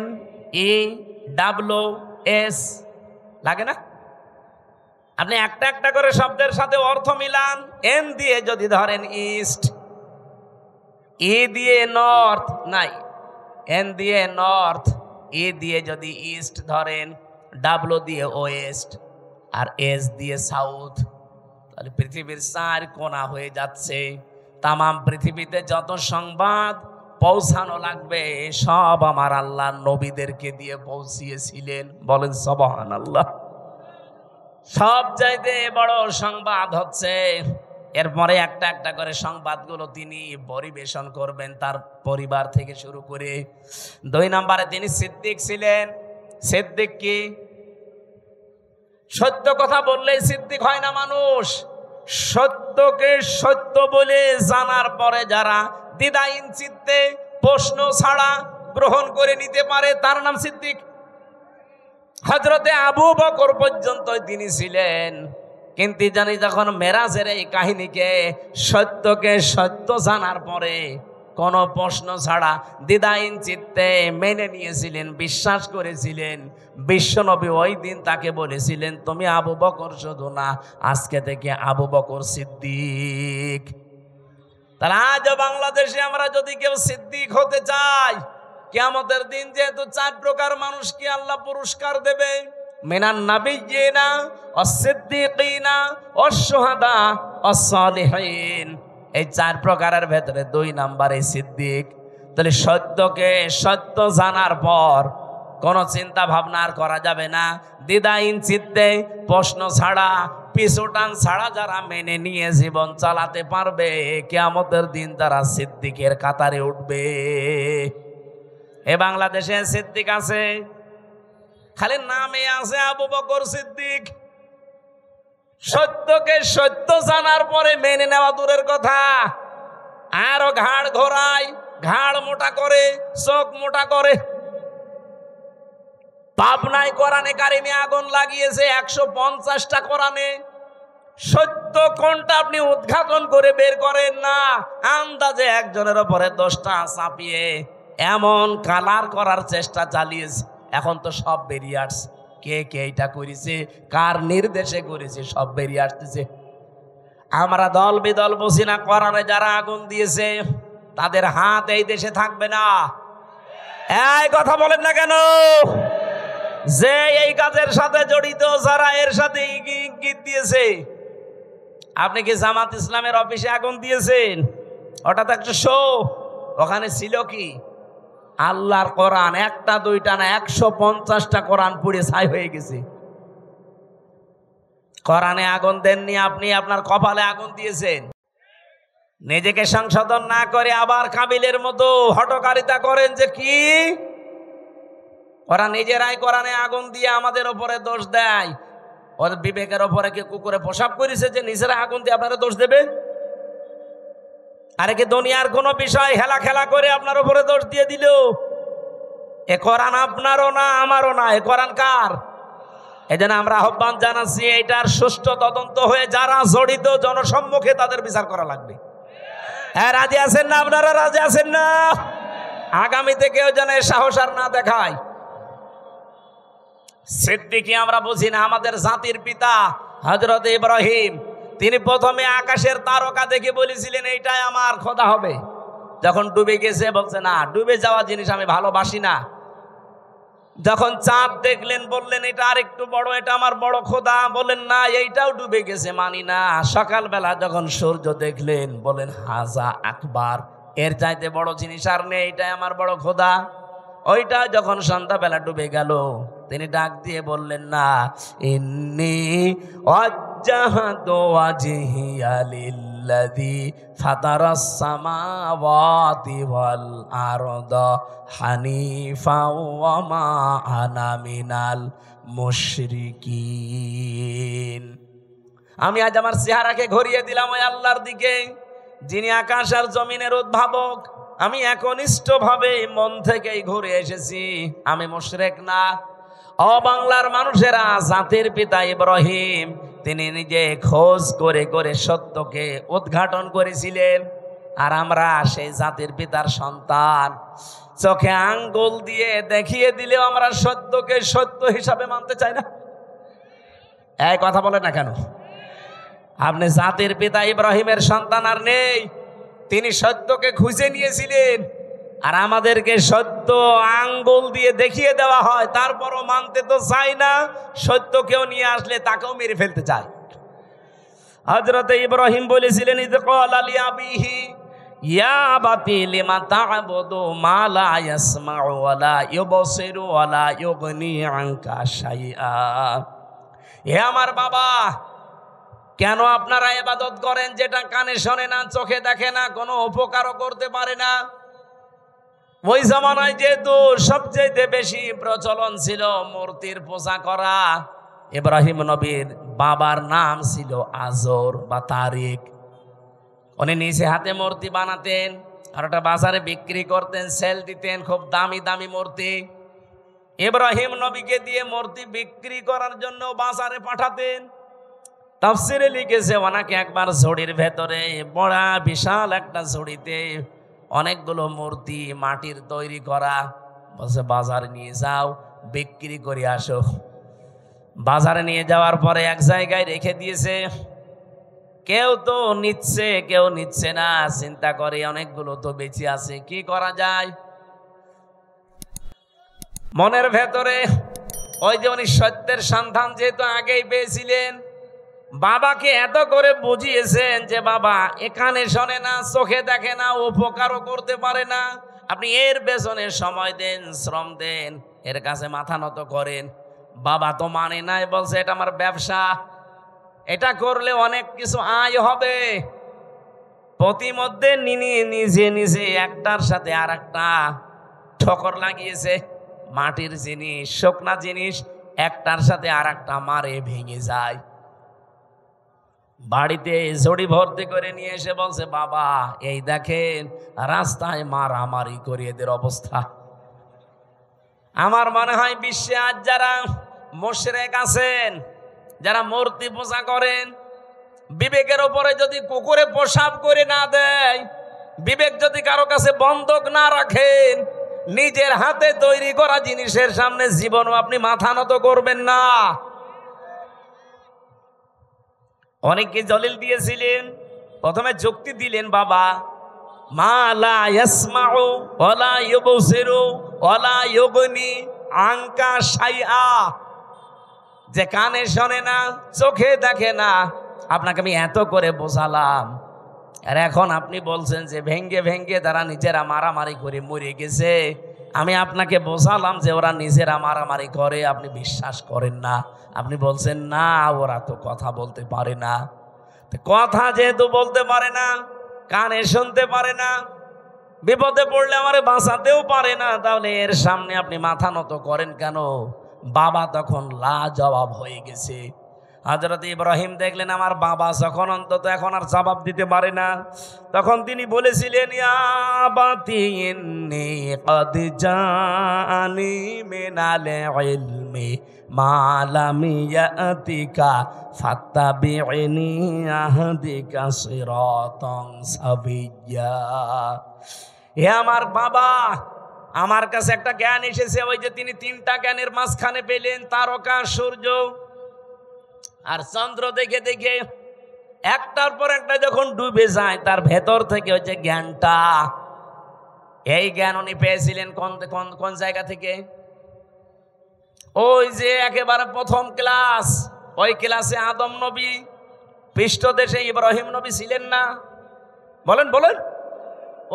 S1: NEWS লাগে না? আপনি একটা একটা করে শব্দের সাথে অর্থ মিলান। এন দিয়ে যদি ধরেন ইস্ট, ই দিয়ে নর্থ, নাই এন দিয়ে নর্থ, ই দিয়ে যদি ইস্ট ধরেন, ডাব্লু দিয়ে ওয়েস্ট, আর এস দিয়ে সাউথ, তাহলে পৃথিবীর 4 কোণা হয়ে যাচ্ছে। তামাম পৃথিবীতে যত সংবাদ পৌঁছানো লাগবে সব আমার আল্লাহ নবীদেরকে দিয়ে পৌঁছিয়েছিলেন। বলেন সুবহানাল্লাহ। সব চাইতে বড় সংবাদ হচ্ছে, এরপরে একটা একটা করে সংবাদগুলো তিনি পরিবেশন করবেন তার পরিবার থেকে শুরু করে। 2 নম্বরে তিনি সিদ্দিক ছিলেন। সিদ্দিক কি? সত্য কথা বললেই সিদ্দিক হয় না মানুষ। সত্যকে সত্য বলে জানার পরে যারা দ্বিধাহীন চিত্তে প্রশ্ন ছাড়া গ্রহণ করে নিতে পারে, তার নাম সিদ্দিক। হযরতে আবু বকর পর্যন্ত তিনি ছিলেন, কিন্তু জানি যখন মেরাজের এই কাহিনীকে সত্যকে সত্য জানার পরে কোনো প্রশ্ন ছাড়া দ্বিধাহীন চিত্তে মেনে নিয়েছিলেন, বিশ্বাস করেছিলেন। বিশ্বনবী ওই দিন তাকে বলেছিলেন, তুমি আবু বকর শুধু না, আজকে থেকে আবু বকর সিদ্দিক। তাহলে আজ বাংলাদেশে আমরা যদি কেউ সিদ্দিক হতে চাই, কিয়ামতের দিন যেহেতু 4 প্রকার মানুষকে আল্লাহ পুরস্কার দেবে, মিনান নাবিয়্যিনা ওয়াস-সিদ্দীকিনা ওয়াশ-শুহাদা ওয়াস-সালিহিন, এই 4 প্রকারের ভেতরে 2 নম্বরে সিদ্দিক। তাহলে সত্যকে সত্য জানার পর কোনো চিন্তা ভাবনা আর করা যাবে না। দ্বিধাহীন চিত্তে প্রশ্ন ছাড়া, পিছুটান ছাড়া যারা মেনে নিয়ে জীবন চালাতে পারবে, কিয়ামতের দিন তারা সিদ্দিকের কাতারে উঠবে। এ বাংলাদেশে সিদ্দিক আছে, খালি নামে আছে আবু বকর সিদ্দিক। সত্যকে সত্য জানার পরে মেনে নেওয়া দূরের কথা, আরো ঘাড় ঘোরায়, ঘাড় মোটা করে, চোখ মোটা করে। পাবনায় কোরআনে কারিমে আগুন লাগিয়েছে 150টা কোরআনে। সত্য কোনটা আপনি উদ্ঘাটন করে বের করেন না, আন্দাজে একজনের উপরে 10টা চাপিয়ে এমন কালার করার চেষ্টা চালিয়েছে। এখন তো সব বেরিয়ে আসছে, কে কে এটা করেছে, কার নির্দেশে করেছে, সব বেরিয়ে আসতেছে। আমরা দল বিদল বসি না, কোরআনে যারা আগুন দিয়েছে তাদের হাত এই দেশে থাকবে না। এই কথা বলেন না কেন? যে এই কাজের সাথে জড়িত, যারা এর সাথে ইঙ্গিত দিয়েছে। আপনি কি জামাত ইসলামের অফিসে আগুন দিয়েছেন? হঠাৎ একটা শো, ওখানে ছিল কি আল্লাহর কোরআন, একটা দুইটা না 150টা কোরআন পুড়ে ছাই হয়ে গেছে। কোরআনে আগুন দেননি আপনি, আপনার কপালে আগুন দিয়েছেন। নিজেকে সংশোধন না করে আবার কাবিলের মতো হঠকারিতা করেন যে কি ওরা নিজেরাই কোরআনে আগুন দিয়ে আমাদের ওপরে দোষ দেয়। ওদের বিবেকের ওপরে কি কুকুরে প্রসাব করেছে যে নিজেরা আগুন দিয়ে আপনারা দোষ দেবে? আরে কি দুনিয়ার কোনো বিষয় হেলা খেলা করে আপনার উপরে দোষ দিয়ে দিল? এ কোরআন আপনারও না আমারও না, এ কোরআন কার? এজন্য আমরা আহ্বান জানাচ্ছি, এটার সুষ্ঠু তদন্ত হয়ে যারা জড়িত জনসম্মুখে তাদের বিচার করা লাগবে। হ্যাঁ, রাজি আছেন না আপনারা? রাজি আছেন না? আগামীতে কেউ যেন সাহস আর না দেখায়। সিদ্দিকী আমরা বুঝি না, আমাদের জাতির পিতা হযরত ইব্রাহিম, তিনি প্রথমে আকাশের তারকা দেখে বলেছিলেন এইটাই আমার খোদা হবে। যখন ডুবে গেছে বলছে না, ডুবে যাওয়া জিনিস আমি ভালোবাসি না। যখন চাঁদ দেখলেন বললেন এটা আর একটু বড়, এটা আমার বড় খোদা। বললেন না, এইটাও ডুবে গেছে, মানি না। সকালবেলা যখন সূর্য দেখলেন বলেন হাজা আকবার, এর চাইতে বড় জিনিস আর নেই, এটাই আমার বড় খোদা। ওইটা যখন সন্ধ্যাবেলা ডুবে গেল তিনি ডাক দিয়ে বললেন না, ইন্নী ওয়াজ্জাহতু ওয়াজহিয়া লিল্লাযী ফাতারাস সামাওয়াতি ওয়াল আরদা হানিফা ওয়া মা আনা মিনাল মুশরিকিন। আমি আজ আমার চেহারাকে ঘুরিয়ে দিলাম ওই আল্লাহর দিকে যিনি আকাশ আর জমিনের উদ্ভাবক। আমি একনিষ্ঠভাবে মন থেকেই ঘুরে এসেছি, আমি মুশরিক না। ও বাংলার মানুষেরা, জাতির পিতা ইব্রাহিম তিনি নিজে খোঁজ করে করে সত্যকে উদ্ঘাটন করেছিলেন। আর আমরা সেই জাতির পিতার সন্তান, চোখে আঙ্গুল দিয়ে দেখিয়ে দিলেও আমরা সত্যকে সত্য হিসাবে মানতে চাই না। এই কথা বলেন না কেন? আপনি জাতির পিতা ইব্রাহিমের সন্তান আর নেই, তিনি সত্যকে খুঁজে নিয়েছিলেন। আর আমাদেরকে সত্য আঙ্গুল দিয়ে দেখিয়ে দেওয়া হয়, তারপরও মানতে তো চাই না। সত্য কেউ নিয়ে আসলে তাকেও মেরে ফেলতে চায়। হযরত ইব্রাহিম বলেছিলেন, ইয ক্বালা লিআবিহি ইয়া আবাতি লিমা তা'বুদু মা লা ইয়াসমা'ু ওয়া লা ইউবসিরু ওয়া লা ইউগনি আনকা শাইআ। হে আমার বাবা, কেন আপনারা ইবাদত করেন যেটা কানে শোনে না, চোখে দেখে না, কোনো উপকারও করতে পারে না? ওই জামানায় যেহেতু সবচেয়ে বেশি প্রচলন ছিল মূর্তির পূজা করা। ইব্রাহিম নবীর বাবার নাম ছিল আজর বা তারিক। উনি নিজে হাতে মূর্তি বানাতেন আর ওটা বাজারে বিক্রি করতেন, সেল দিতেন, খুব দামি দামি মূর্তি। ইব্রাহিম নবীকে দিয়ে মূর্তি বিক্রি করার জন্য বাজারে পাঠাতেন। তাফসিরে লিখেছে ওনাকে একবার ঝুড়ির ভেতরে, বড় বিশাল একটা ঝুড়িতে অনেকগুলো মূর্তি মাটির তৈরি করা, বলছে বাজারে নিয়ে যাও, বিক্রি করে আসো। বাজারে নিয়ে যাওয়ার পরে এক জায়গায় রেখে দিয়েছে। কেউ তো নিচ্ছে, কেউ নিচ্ছে না। চিন্তা করে অনেকগুলো তো বেঁচে আছে, কি করা যায়? মনের ভেতরে ওই যে উনি সত্যের সন্ধান যেহেতু আগেই পেয়েছিলেন, বাবাকে এত করে বুঝিয়েছেন যে বাবা এখানে শোনে না, চোখে দেখে না, উপকারও করতে পারে না, আপনি এর পেছনে সময় দেন, শ্রম দেন, এর কাছে মাথা নত করেন। বাবা তো মানে নাই, বলছে এটা আমার ব্যবসা, এটা করলে অনেক কিছু আয় হবে। প্রতিমধ্যে নিজে নিজে একটার সাথে আর একটা ঠোকর লাগিয়েছে। মাটির জিনিস, শুকনা জিনিস একটার সাথে আর একটা মারে ভেঙে যায়। বাড়িতে ঝুড়ি ভর্তি করে নিয়ে এসে বলছে বাবা এই দেখেন রাস্তায় মারামারি করে এদের অবস্থা। আমার মনে হয় বিশ্বে আজ যারা মুশরিক আছেন, যারা মূর্তি পূজা করেন, বিবেকের উপরে যদি কুকুরে প্রসাব করে না দেয়, বিবেক যদি কারো কাছে বন্ধক না রাখেন, নিজের হাতে তৈরি করা জিনিসের সামনে জীবনও আপনি মাথা নত করবেন না। অনেকে দলিল দিয়েছিলেন, প্রথমে যুক্তি দিলেন বাবা মা লা ইয়াসমাউ ওয়া লা ইউবসিরু ওয়া লা ইউগনি আনকা শাইআ, যে কানে শোনে না, চোখে দেখে না, আপনাকে আমি এত করে বোঝালাম, আর এখন আপনি বলছেন যে ভেঙ্গে ভেঙ্গে তারা নিজেরা মারামারি করে মরে গেছে। আমি আপনাকে বোঝালাম যে ওরা নিজেরা মারামারি করে, আপনি বিশ্বাস করেন না। আপনি বলছেন না ওরা তো কথা বলতে পারে না। কথা যেহেতু বলতে পারে না, কানে শুনতে পারে না, বিপদে পড়লে আমারে বাঁচাতেও পারে না, তাহলে এর সামনে আপনি মাথা নত করেন কেন? বাবা তখন লাজবাব হয়ে গেছে। হযরত ইব্রাহিম দেখলেন আমার বাবা যখন অন্তত এখন আর জবাব দিতে পারে না, তখন তিনি বলেছিলেন, ইয়া আবাতি ইন্নী ক্বাদ জাআনি মিনাল ইলমি মা লাম ইয়াতিকা ফাত্তাবি'নি আহদিকা সিরাতান সাবিয়্যা। হে আমার বাবা, আমার কাছে একটা জ্ঞান এসেছে, ওই যে তিনি তিনটা জ্ঞানের মাঝখানে পেলেন, তারকা, সূর্য আর চন্দ্র দেখে দেখে একটার পর একটা যখন ডুবে যায়, তার ভেতর থেকে ওই যে জ্ঞানটা, এই জ্ঞান উনি পেয়েছিলেন কোন জায়গা থেকে? ওই যে একেবারে প্রথম ক্লাস, ওই ক্লাসে আদম নবী, পৃষ্ঠদেশে ইব্রাহিম নবী ছিলেন না? বলেন বলেন।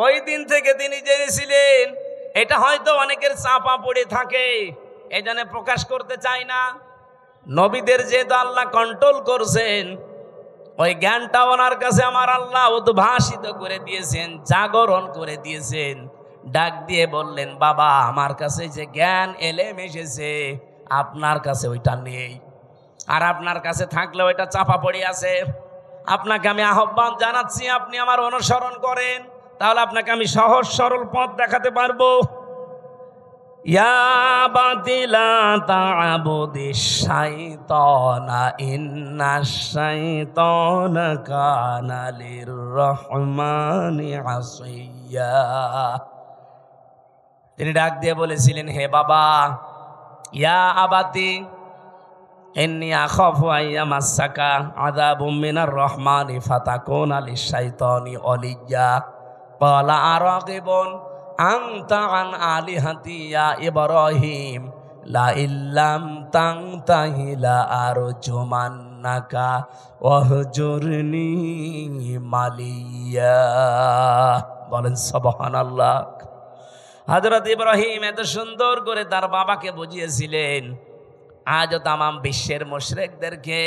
S1: ওই দিন থেকে তিনি জেনেছিলেন। এটা হয়তো অনেকের চাপা পড়ে থাকে, এই জন্য প্রকাশ করতে চায় না। নবীদের যেহেতু আল্লাহ কন্ট্রোল করছেন, ওই জ্ঞানটা ওনার কাছে আমার আল্লাহ উদ্ভাসিত করে দিয়েছেন, জাগরণ করে দিয়েছেন। ডাক দিয়ে বললেন, বাবা আমার কাছে যে জ্ঞান এলেম এসেছে, আপনার কাছে ওইটা নেই, আর আপনার কাছে থাকলে ওইটা চাপা পড়ে আছে। আপনাকে আমি আহ্বান জানাচ্ছি, আপনি আমার অনুসরণ করেন, তাহলে আপনাকে আমি সহজ সরল পথ দেখাতে পারবো। ইয়া বাতিলা তা'বুদিশ শাইতানা ইন্নাশ শাইতানা কানা লির-রহমানি আসিয়্যা। তিনি ডাক দিয়ে বলেছিলেন, হে বাবা, ইয়া আবাতি ইন্নী আখাফু আইয়ামাসসাকা আযাবুম মিনার রহমানি ফাতাকুনা লিশ-শাইতানি ওলিয়্যা। ক্বালা আরাগিবুন আনতা আন আলিহাতি ইয়া ইব্রাহিম লা ইল্লাম তানতাহি লা আরজুমান্নাকা ওয়াহজুরনি মালিয়া। বলেন সুবহানাল্লাহ। হযরত ইব্রাহিম এত সুন্দর করে তার বাবাকে বুঝিয়েছিলেন। আজও তামাম বিশ্বের মুশরিকদেরকে,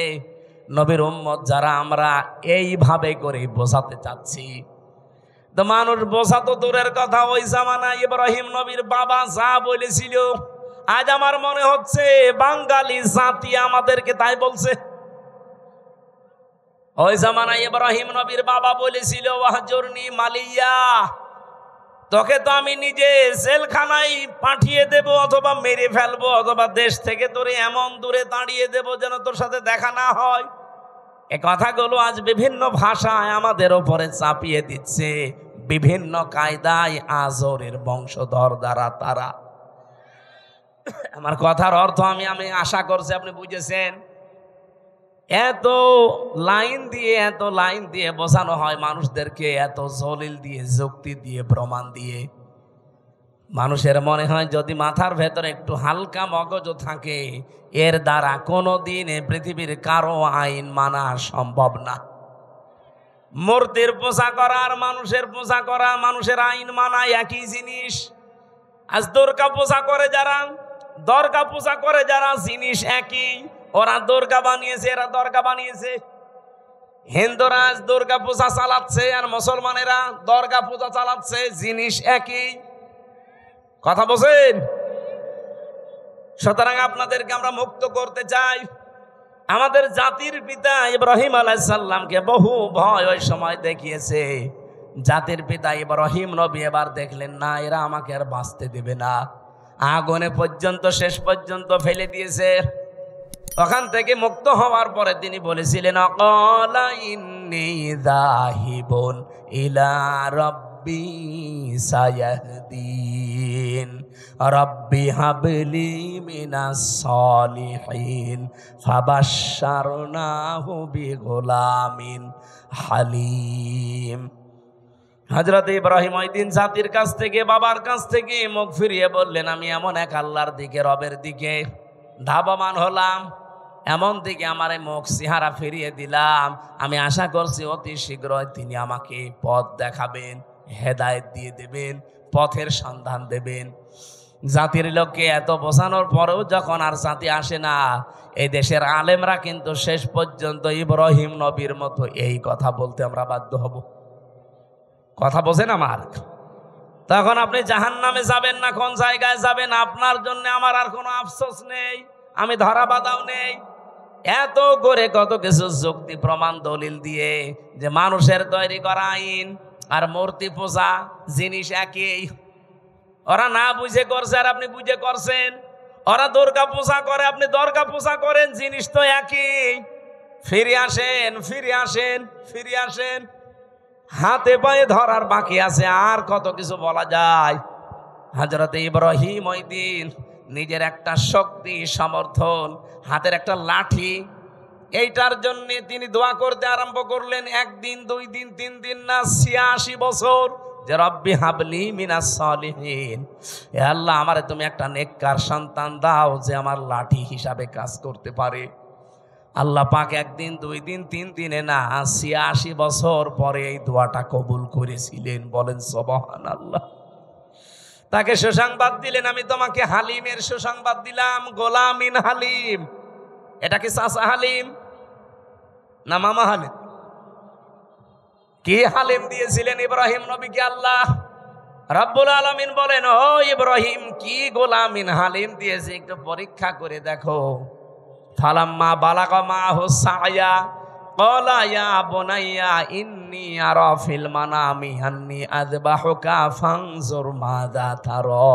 S1: নবীর উম্মত যারা আমরা এইভাবে করে বোঝাতে চাচ্ছি, তো মানুষ বোঝা তো দূরের কথা, ওই জামানায় ইব্রাহিম নবীর বাবা যা বলেছিল, আজ আমার মনে হচ্ছে বাঙালি জাতি আমাদেরকে তাই বলছে। ওই জামানায় ইব্রাহিম নবীর বাবা বলেছিল, ওয়াহজুরনি মালিয়া, তোকে তো আমি নিজে জেলখানায় পাঠিয়ে দেব, অথবা মেরে ফেলবো, অথবা দেশ থেকে তোরে এমন দূরে দাঁড়িয়ে দেব যেন তোর সাথে দেখা না হয়। এ কথাগুলো আজ বিভিন্ন ভাষায় আমাদের ওপরে চাপিয়ে দিচ্ছে, বিভিন্ন কায়দায় আজরের বংশধর দ্বারা তারা। আমার কথার অর্থ আমি আশা করছি আপনি বুঝেছেন। এত লাইন দিয়ে বোঝানো হয় মানুষদেরকে, এত জলিল দিয়ে, যুক্তি দিয়ে, প্রমাণ দিয়ে। মানুষের মনে হয় যদি মাথার ভেতরে একটু হালকা মগজ থাকে, এর দ্বারা কোনোদিন পৃথিবীর কারো আইন মানা সম্ভব না। মূর্তির পূজা করা আর মানুষের পূজা করা, মানুষের আইন মানা একই জিনিস। আজ দুর্গা পূজা করে যারা, দরগা পূজা করে যারা, জিনিস একই। ওরা দুর্গা বানিয়েছে, এরা দরগা বানিয়েছে। হিন্দুরা আজ দুর্গা পূজা চালাচ্ছে আর মুসলমানেরা দরগা পূজা চালাচ্ছে, জিনিস একই। কথা বলছেন? সুতরাং আপনাদেরকে আমরা মুক্ত করতে চাই। আমাদের জাতির পিতা ইব্রাহিম আলাইহিস সালামকে বহু ভয় ওই সময় দেখিয়েছে। জাতির পিতা ইব্রাহিম নবী এবার দেখলেন না, এরা আমাকে আর বাঁচতে দেবে না, আগুনে পর্যন্ত শেষ পর্যন্ত ফেলে দিয়েছে। ওখান থেকে মুক্ত হওয়ার পরে তিনি বলেছিলেন, আকালা ইন্নী যাহিবুন ইলা রাব্বি সায়াহদিন রাব্বি হাবলি মিনাস সালিহিন ফাবাশশারনাহু বিগুলামিন হালিম। হযরত ইব্রাহিম ওই দিন জাতির কাছ থেকে, বাবার কাছ থেকে মুখ ফিরিয়ে বললেন, আমি এমন এক আল্লাহর দিকে, রবের দিকে ধাবমান হলাম, এমন দিকে আমার এই মুখ চেহারা ফিরিয়ে দিলাম, আমি আশা করছি অতি শীঘ্রই তিনি আমাকে পথ দেখাবেন, হেদায়েত দিয়ে দেবেন, পথের সন্ধান দেবেন। জাতির লোককে এত বোঝানোর পরেও যখন আর জাতি আসে না, এই দেশের আলেমরা কিন্তু শেষ পর্যন্ত ইব্রাহিম নবীর মতো এই কথা বলতে আমরা বাধ্য হব। কথা বোঝেন আমার? তখন আপনি জাহান্নামে যাবেন না কোন জায়গায় যাবেন, আপনার জন্য আমার আর কোনো আফসোস নেই, আমি ধরা বাঁধাও নেই। এত করে কত কিছু যুক্তি প্রমাণ দলিল দিয়ে যে মানুষের তৈরি করা আইন আর মূর্তি পূজা জিনিস একই, ওরা না বুঝে করছে আর আপনি বুঝে করছেন, ওরা দুর্গা পূজা করে আপনি দুর্গা পূজা করেন, জিনিস তো একই। ফিরে আসেন, ফিরে আসেন, ফিরে আসেন। হাতে পায়ে ধরার বাকি আছে, আর কত কিছু বলা যায়। হযরতে ইব্রাহিম ওই দিন নিজের একটা শক্তি সমর্থন, হাতের একটা লাঠি, এইটার জন্য তিনি দোয়া করতে আরম্ভ করলেন। একদিন, 2 দিন, 3 দিন না, 86 বছর, যে রব্বি হাবলি মিনাস সালিহিন, হে আল্লাহ আমারে তুমি একটা নেককার সন্তান দাও যে আমার লাঠি হিসাবে কাজ করতে পারে। আল্লাহ পাক 1 দিন, 2 দিন, 3 দিনে না, 86 বছর পরে এই দোয়াটা কবুল করেছিলেন। বলেন সুবহানাল্লাহ। তাকে সুসংবাদ দিলেন, আমি তোমাকে হালিমের সুসংবাদ দিলাম, গোলামিন হালিম। এটা কি চাচা হালিম না মামা হালিম? কি হালিম দিয়েছিলেন ইব্রাহিম নবীকে আল্লাহ রাব্বুল আলামিন বলেন, ও ইব্রাহিম, কি গোলামিন হালিম দিয়েছে, একটু পরীক্ষা করে দেখো। ফালাম্মা বালাগা মাহু সায়া ক্বালা ইয়া বুনাইয়া ইন্নী আরা ফিল মানামি আন্নী আযবাহুকা ফানজুর মাযা তারা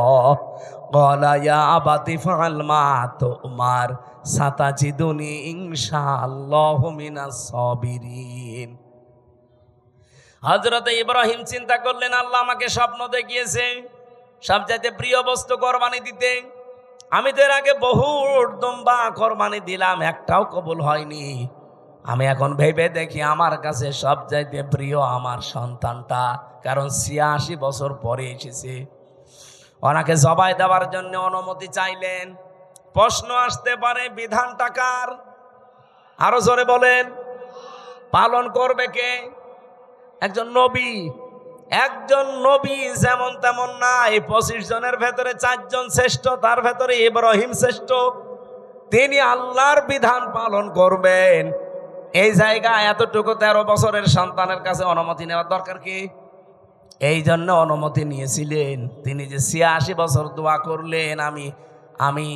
S1: ক্বালা ইয়া আবাতি ফাআল মা তুমার সাতাজিদুনি ইনশাআল্লাহু মিনাস সাবিরিন। হযরত ইব্রাহিম চিন্তা করলেন, আল্লাহ আমাকে স্বপ্ন দেখিয়েছে সবচাইতে প্রিয় বস্তু কোরবানি দিতে। আমি তো এর আগে বহু দুম্বা কোরবানি দিলাম, একটাও কবুল হয়নি। আমি এখন ভেবে দেখি আমার কাছে সবচাইতে প্রিয় আমার সন্তানটা, কারণ 86 বছর পরে এসেছে। ওনাকে জবাই দেওয়ার জন্য অনুমতি চাইলেন। প্রশ্ন আসতে পারে, বিধানটা কার? আরো জোরে বলেন। পালন করবে কে? একজন নবী। একজন নবী যেমন তেমন নাই। 25 জনের ভেতরে 4 জন শ্রেষ্ঠ, তার ভেতরে ইব্রাহিম শ্রেষ্ঠ। তিনি আল্লাহর বিধান পালন করবেন, এই জায়গায় এতটুকু 13 বছরের সন্তানের কাছে অনুমতি নেওয়ার দরকার কি? এই জন্য অনুমতি নিয়েছিলেন। তিনি যে 86 বছর দোয়া করলেন, আমি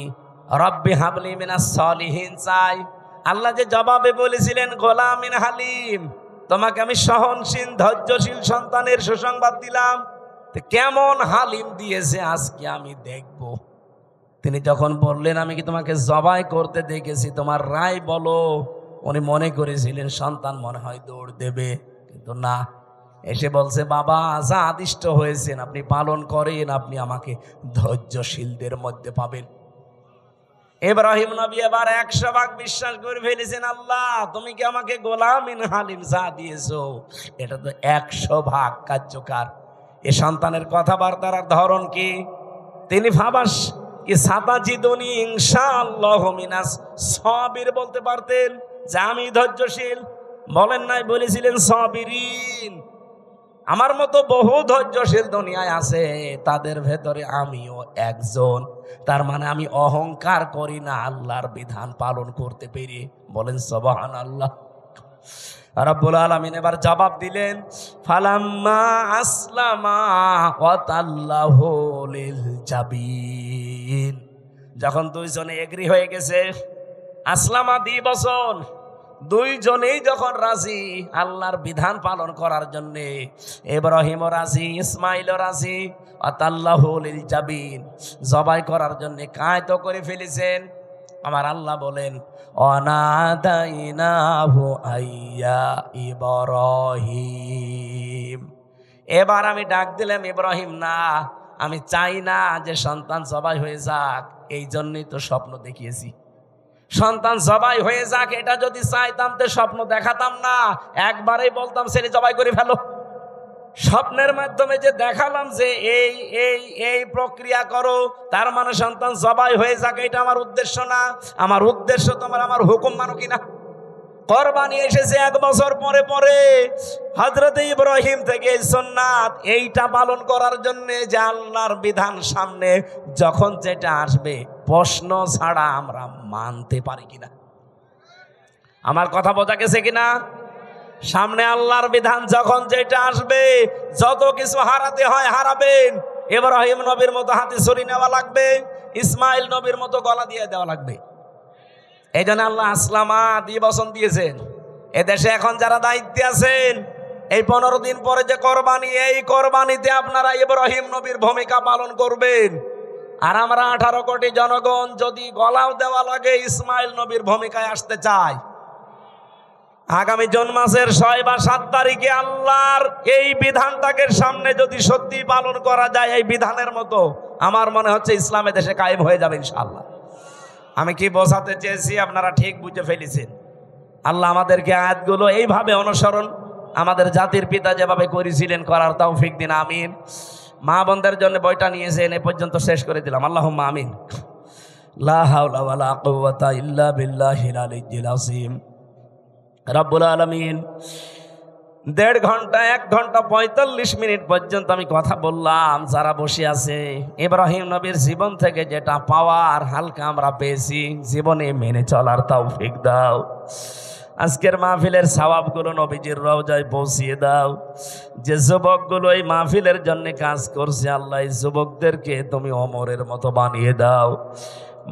S1: রব্বি হাবলি মিনাস সালিহিন চাই। আল্লাহ যে জবাবে বলেছিলেন গোলামিন হালিম, তোমাকে আমি সহনশীল ধৈর্যশীল সন্তানের সুসংবাদ দিলাম। কেমন হালিম দিয়েছে আজকে আমি দেখব। তিনি যখন বললেন, আমি কি তোমাকে জবাই করতে দেখেছি, তোমার রায় বলো, উনি মনে করেছিলেন সন্তান মনে হয় দৌড় দেবে, কিন্তু না, এসে বলছে, বাবা যা আদিষ্ট হয়েছেন আপনি পালন করেন, আপনি আমাকে ধৈর্যশীলদের মধ্যে পাবেন। ইব্রাহিম নবী এবার 100 ভাগ বিশ্বাস করে ফেলেছেন, আল্লাহ তুমি কি আমাকে গোলামিন হালিম যা দিয়েছো, এটা তো 100 ভাগ কার্যকর। এ সন্তানের কথাবার্তার ধরন কি? তিনি ভাবাস কি সাতাজিদুনি ইনশাআল্লাহু মিনাস সাবির বলতে পারতেন, যে আমি ধৈর্যশীল। বলেন নাই, বলেছিলেন সাবিরিন। আমার মতো বহু ধৈর্যশীল দুনিয়ায় আছে, তাদের ভেতরে আমিও একজন। তার মানে আমি অহংকার করি না আল্লাহর বিধান পালন করতে পেরে। বলেন সুবহানাল্লাহ। রাব্বুল আলামিন এবার জবাব দিলেন, ফালাম্মা আসলামা ওয়া তাল্লাহু লিল জাবিন। যখন 2 জনে এগ্রি হয়ে গেছে, আসলামা 2 বছর, 2 জনেই যখন রাজি আল্লাহর বিধান পালন করার জন্য, ইব্রাহিমও রাজি, ইসমাইলও রাজি, আতাল্লাহু লিল জাবিন, জবাই করার জন্য কায়ত করে ফেলেছেন। আমার আল্লাহ বলেন, অনাদাইনাহু আইয়া ইব্রাহিম। এবার আমি ডাক দিলাম, ইব্রাহিম না, আমি চাই না যে সন্তান জবাই হয়ে যাক, এই জন্যই তো স্বপ্ন দেখিয়েছি। সন্তান জবাই হয়ে যাক, এটা যদি চাইতাম তো স্বপ্ন দেখাতাম না, একবারেই বলতাম ছেলে জবাই করে ফেলো। স্বপ্নের মাধ্যমে যে দেখালাম যে এই এই এই প্রক্রিয়া করো, তার মানে সন্তান জবাই হয়ে যাক, এটা আমার উদ্দেশ্য না। আমার উদ্দেশ্য তোমার আমার হুকুম মানো কিনা। কোরবানি এসেছে 1 বছর পরে পরে। হযরত ইব্রাহিম থেকে সুন্নাত এইটা পালন করার জন্য যে আল্লাহর বিধান সামনে যখন যেটা আসবে প্রশ্ন ছাড়া আমরা মানতে পারি কিনা। আমার কথা বোঝা গেছে কিনা? সামনে আল্লাহর বিধান যখন যেটা আসবে, যত কিছু হারাতে হয় হারাবেন। ইব্রাহিম নবীর মতো হাতে ছুরি নেওয়া লাগবে, ইসমাইল নবীর মতো গলা দিয়ে দেওয়া লাগবে। এই জন্য আল্লাহ আসলামা দিবসন দিয়েছেন। এদেশে এখন যারা দায়িত্বে আছেন, এই 15 দিন পরে যে কোরবানি, এই কোরবানিতে আপনারা ইব্রাহিম নবীর ভূমিকা পালন করবেন। আর আমরা 18 কোটি জনগণ যদি গলাও দেওয়া লাগে ইসমাইল নবীর ভূমিকায় আসতে চাই। আগামী জুন মাসের 6 বা 7 তারিখে আল্লাহর এই বিধানটাকে সামনে যদি সত্যি পালন করা যায় এই বিধানের মতো, আমার মনে হচ্ছে ইসলামে দেশে কায়েম হয়ে যাবে ইনশাআল্লাহ। আমি কি বোঝাতে চেয়েছি আপনারা ঠিক বুঝে ফেলেছেন। আল্লাহ আমাদেরকে আয়াতগুলো এইভাবে অনুসরণ আমাদের জাতির পিতা যেভাবে করেছিলেন করার তৌফিক দিন, আমিন। মা বোনদের জন্য বইটা নিয়েছেন, এ পর্যন্ত শেষ করে দিলাম। আল্লাহুম্মা আমিন। লা হাওলা ওয়ালা কুওয়াতা ইল্লা বিল্লাহিল আলিয়্যিল আযীম। রব্বুল আলামিন 1.5 ঘন্টা 1 ঘন্টা 45 মিনিট পর্যন্ত আমি কথা বললাম। যারা বসে আছে, ইব্রাহিম নবীর জীবন থেকে যেটা পাওয়ার হালকা আমরা পেয়েছি, জীবনে মেনে চলার তৌফিক দাও। আজকের মাহফিলের সওয়াবগুলো নবীজির রওজায় পৌঁছিয়ে দাও। যে যুবকগুলো এই মাহফিলের জন্য কাজ করছে, আল্লাহ এই যুবকদেরকে তুমি ওমরের মতো বানিয়ে দাও।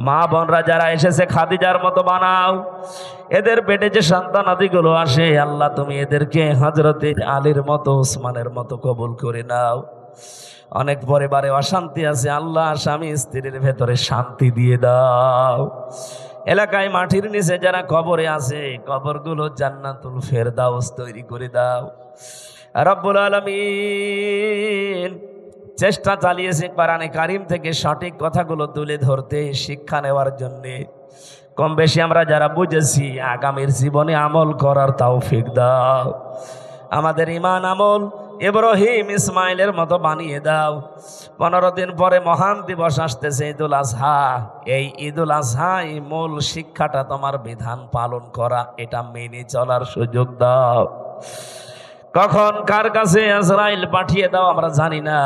S1: মা বোনরা যারা এসেছে খাদিজার মতো বানাও। এদের পেটে যে সন্তান আদিগুলো আসে, আল্লাহ তুমি এদেরকে হযরতে আলীর মতো, ওসমানের মতো কবুল করে নাও। অনেক পরিবারে অশান্তি আছে, আল্লাহ স্বামী স্ত্রীর ভেতরে শান্তি দিয়ে দাও। এলাকায় মাটির নিচে যারা কবরে আছে, কবরগুলো জান্নাতুল ফেরদাউস তৈরি করে দাও। রব্বুল আলামিন চেষ্টা চালিয়েছে কোরআনে কারিম থেকে সঠিক কথাগুলো তুলে ধরতে, শিক্ষা নেওয়ার জন্যে। কম বেশি আমরা যারা বুঝেছি, আগামীর জীবনে আমল করার তৌফিক দাও। আমাদের ঈমান আমল ইব্রাহিম ইসমাইলের মতো বানিয়ে দাও। 15 দিন পরে মহান দিবস আসতেছে, ঈদুল আজহা। এই ঈদুল আজহায় মূল শিক্ষাটা তোমার বিধান পালন করা, এটা মেনে চলার সুযোগ দাও। কখন কার কাছে আজরাইল পাঠিয়ে দাও আমরা জানি না।